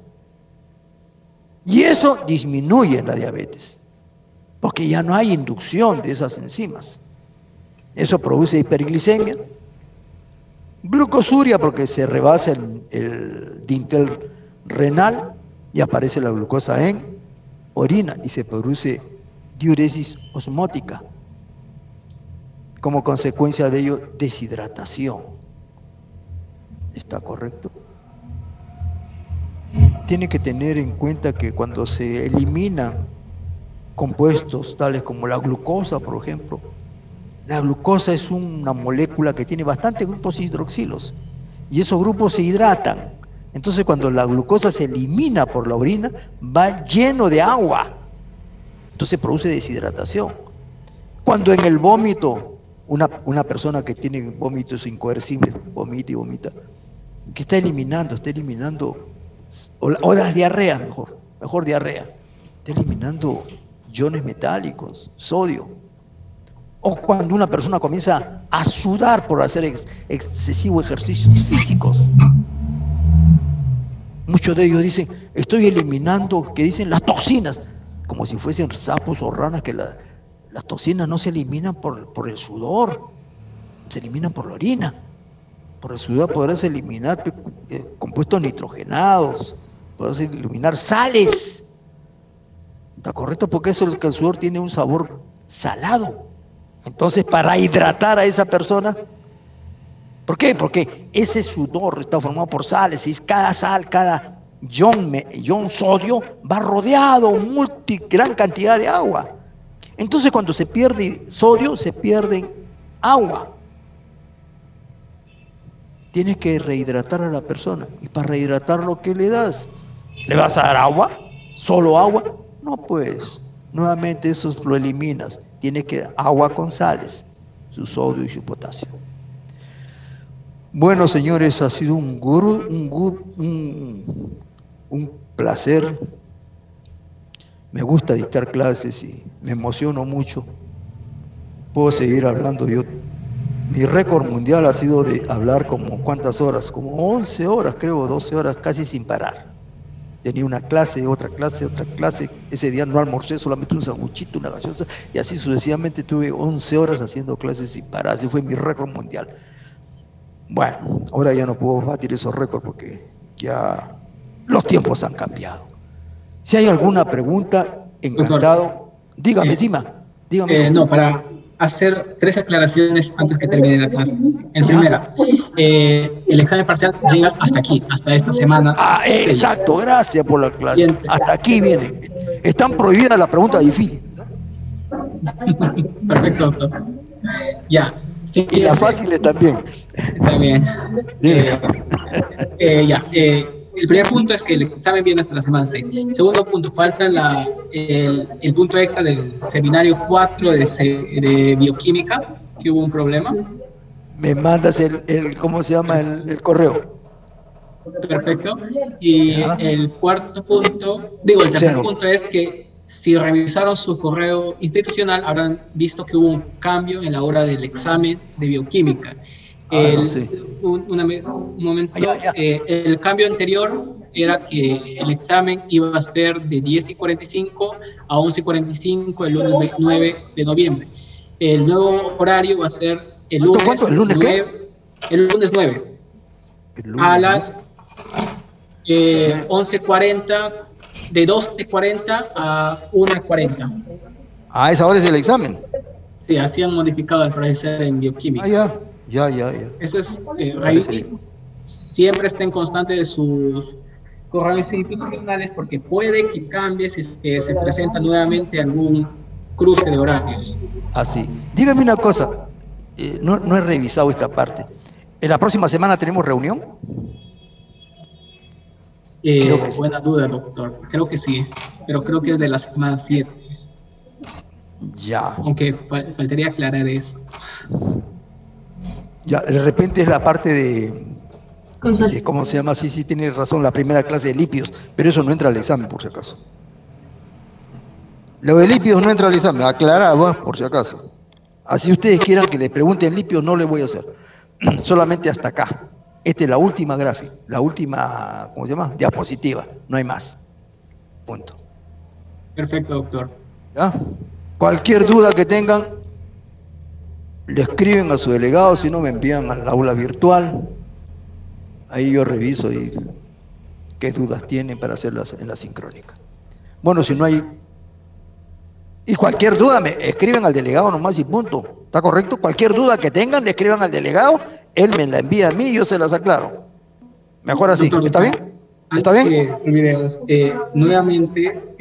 Y eso disminuye la diabetes, porque ya no hay inducción de esas enzimas. Eso produce hiperglicemia, glucosuria porque se rebasa el dintel renal y aparece la glucosa en orina y se produce diuresis osmótica. Como consecuencia de ello, deshidratación. ¿Está correcto? Tiene que tener en cuenta que cuando se eliminan compuestos tales como la glucosa, por ejemplo, la glucosa es una molécula que tiene bastantes grupos hidroxilos y esos grupos se hidratan. Entonces cuando la glucosa se elimina por la orina, va lleno de agua. Entonces produce deshidratación. Cuando en el vómito, una persona que tiene vómitos incoercibles, vomita y vomita, que está eliminando, o las diarreas, mejor diarrea, está eliminando iones metálicos, sodio. O cuando una persona comienza a sudar por hacer excesivos ejercicios físicos. Muchos de ellos dicen, estoy eliminando, que dicen las toxinas, como si fuesen sapos o ranas, que las toxinas no se eliminan por el sudor, se eliminan por la orina. Por el sudor podrás eliminar compuestos nitrogenados, podrás eliminar sales. ¿Está correcto? Porque eso es que el sudor tiene un sabor salado. Entonces, para hidratar a esa persona, ¿por qué? Porque ese sudor está formado por sales, y cada sal, cada ion sodio va rodeado gran cantidad de agua. Entonces, cuando se pierde sodio, se pierde agua. Tienes que rehidratar a la persona. Y para rehidratarlo, ¿qué le das? ¿Le vas a dar agua? ¿Solo agua? No, pues, nuevamente eso lo eliminas. Tiene que dar agua con sales, su sodio y su potasio. Bueno, señores, ha sido un placer Me gusta dictar clases y me emociono mucho. Puedo seguir hablando. Mi récord mundial ha sido de hablar como ¿cuántas horas? Como 11 horas, creo, 12 horas, casi sin parar. Tenía una clase, otra clase, otra clase. Ese día no almorcé, solamente un sanguchito, una gaseosa, y así sucesivamente tuve 11 horas haciendo clases sin parar. Así fue mi récord mundial. Bueno, ahora ya no puedo batir esos récords porque ya los tiempos han cambiado. Si hay alguna pregunta, Doctor, encantado. Dígame, eh, dígame, hijo. no, para hacer 3 aclaraciones antes que termine la clase. En primera, el examen parcial llega hasta aquí, hasta esta semana Ah, 6. exacto, gracias por la clase. Siguiente. Hasta aquí vienen. Están prohibidas las preguntas difíciles Perfecto, doctor. Ya, y las siguiente. fáciles también. Está bien. Dime. El primer punto es que el examen viene hasta la semana 6. Segundo punto, falta el punto extra del seminario 4 de bioquímica, que hubo un problema. Me mandas ¿cómo se llama? El correo. Perfecto. Y Ya. el O tercer sea, punto es que si revisaron su correo institucional, habrán visto que hubo un cambio en la hora del examen de bioquímica. no sé. Un momento, Ya. el cambio anterior era que el examen iba a ser de 10:45 a 11:45 el lunes 9 de noviembre. El nuevo horario va a ser el ¿Cuánto? lunes ¿El lunes 9, qué? el lunes 9 El a lunes, las ¿no? 11:40, de 12:40 a 1:40. Ah, esa hora es el examen. Sí, así han modificado al parecer en bioquímica. Ya. Eso es, Parece bien. siempre esté en constante de sus correos institucionales porque puede que cambie si se presenta nuevamente algún cruce de horarios. Así. Dígame una cosa. No he revisado esta parte. ¿En la próxima semana tenemos reunión? Creo que sí. Buena duda, doctor. Creo que sí, pero creo que es de la semana 7. Ya. Aunque faltaría aclarar eso. Ya, de repente es la parte de Consulta. ¿cómo se llama? Sí, tienes razón, la primera clase de lípidos, pero eso no entra al examen, por si acaso. Lo de lípidos no entra al examen, aclarado, por si acaso. Así ustedes quieran que les pregunten lípidos, no les voy a hacer. Solamente hasta acá. Esta es la última gráfica, la última, ¿cómo se llama? Diapositiva, no hay más. Punto. Perfecto, doctor. ¿Ya? Cualquier duda que tengan, le escriben a su delegado, si no me envían al aula virtual. Ahí yo reviso y qué dudas tienen para hacerlas en la sincrónica. Bueno, si no hay... Y cualquier duda, me escriben al delegado nomás y punto. ¿Está correcto? Cualquier duda que tengan, le escriban al delegado, él me la envía a mí y yo se las aclaro. Mejor así. Doctor, ¿Está bien? ¿Está antes bien? que olvidemos, nuevamente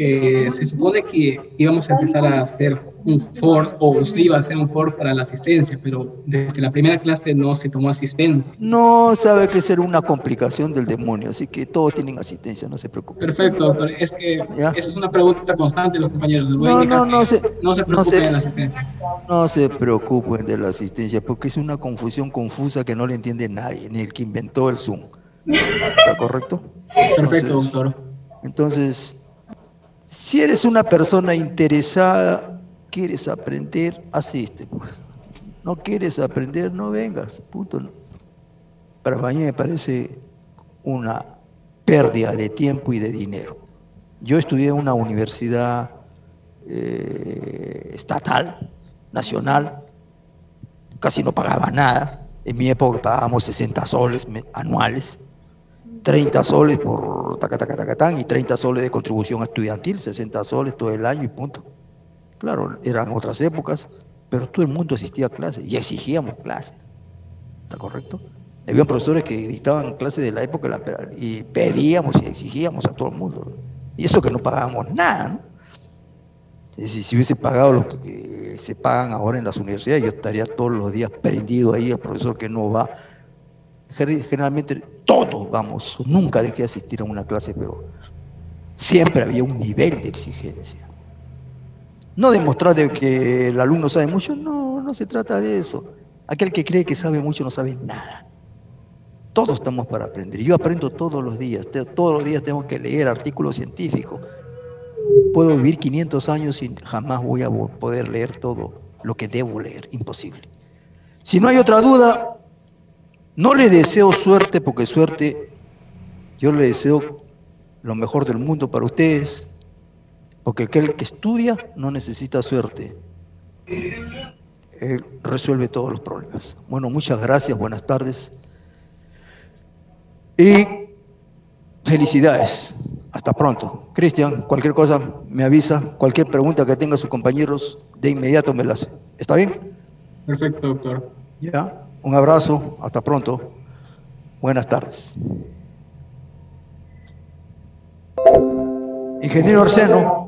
se supone que íbamos a empezar a hacer un FOR, o usted iba a hacer un FOR para la asistencia, pero desde la primera clase no se tomó asistencia. No sabe que ser una complicación del demonio, así que todos tienen asistencia, no se preocupe. Perfecto, doctor. Es que ¿Ya? eso es una pregunta constante de los compañeros. Les voy a indicar que no se preocupen de la asistencia. No se preocupen de la asistencia, porque es una confusión confusa que no le entiende nadie, ni el que inventó el Zoom. ¿Está correcto? Perfecto, doctor. Entonces, si eres una persona interesada, quieres aprender, asiste. Pues. No quieres aprender, no vengas. Punto. Para mí me parece una pérdida de tiempo y de dinero. Yo estudié en una universidad estatal, nacional, casi no pagaba nada. En mi época pagábamos 60 soles anuales, 30 soles por tacatacatacatán y 30 soles de contribución estudiantil, 60 soles todo el año y punto. Claro, eran otras épocas, pero todo el mundo asistía a clases y exigíamos clases. ¿Está correcto? Había profesores que dictaban clases de la época y pedíamos y exigíamos a todo el mundo. Y eso que no pagábamos nada, ¿no? Es decir, si hubiese pagado lo que se pagan ahora en las universidades, yo estaría todos los días prendido ahí, el profesor que no va. Generalmente todos vamos, nunca dejé de asistir a una clase, pero siempre había un nivel de exigencia. No demostrar de que el alumno sabe mucho, no se trata de eso. Aquel que cree que sabe mucho no sabe nada. Todos estamos para aprender. Yo aprendo todos los días tengo que leer artículos científicos. Puedo vivir 500 años y jamás voy a poder leer todo lo que debo leer. Imposible. Si no hay otra duda, no le deseo suerte, porque suerte, yo le deseo lo mejor del mundo para ustedes, porque aquel que estudia no necesita suerte. Él resuelve todos los problemas. Bueno, muchas gracias, buenas tardes. Y felicidades. Hasta pronto. Cristian, cualquier cosa me avisa, cualquier pregunta que tenga sus compañeros, de inmediato me la hace. ¿Está bien? Perfecto, doctor. Ya, un abrazo, hasta pronto. Buenas tardes. Ingeniero Arseno.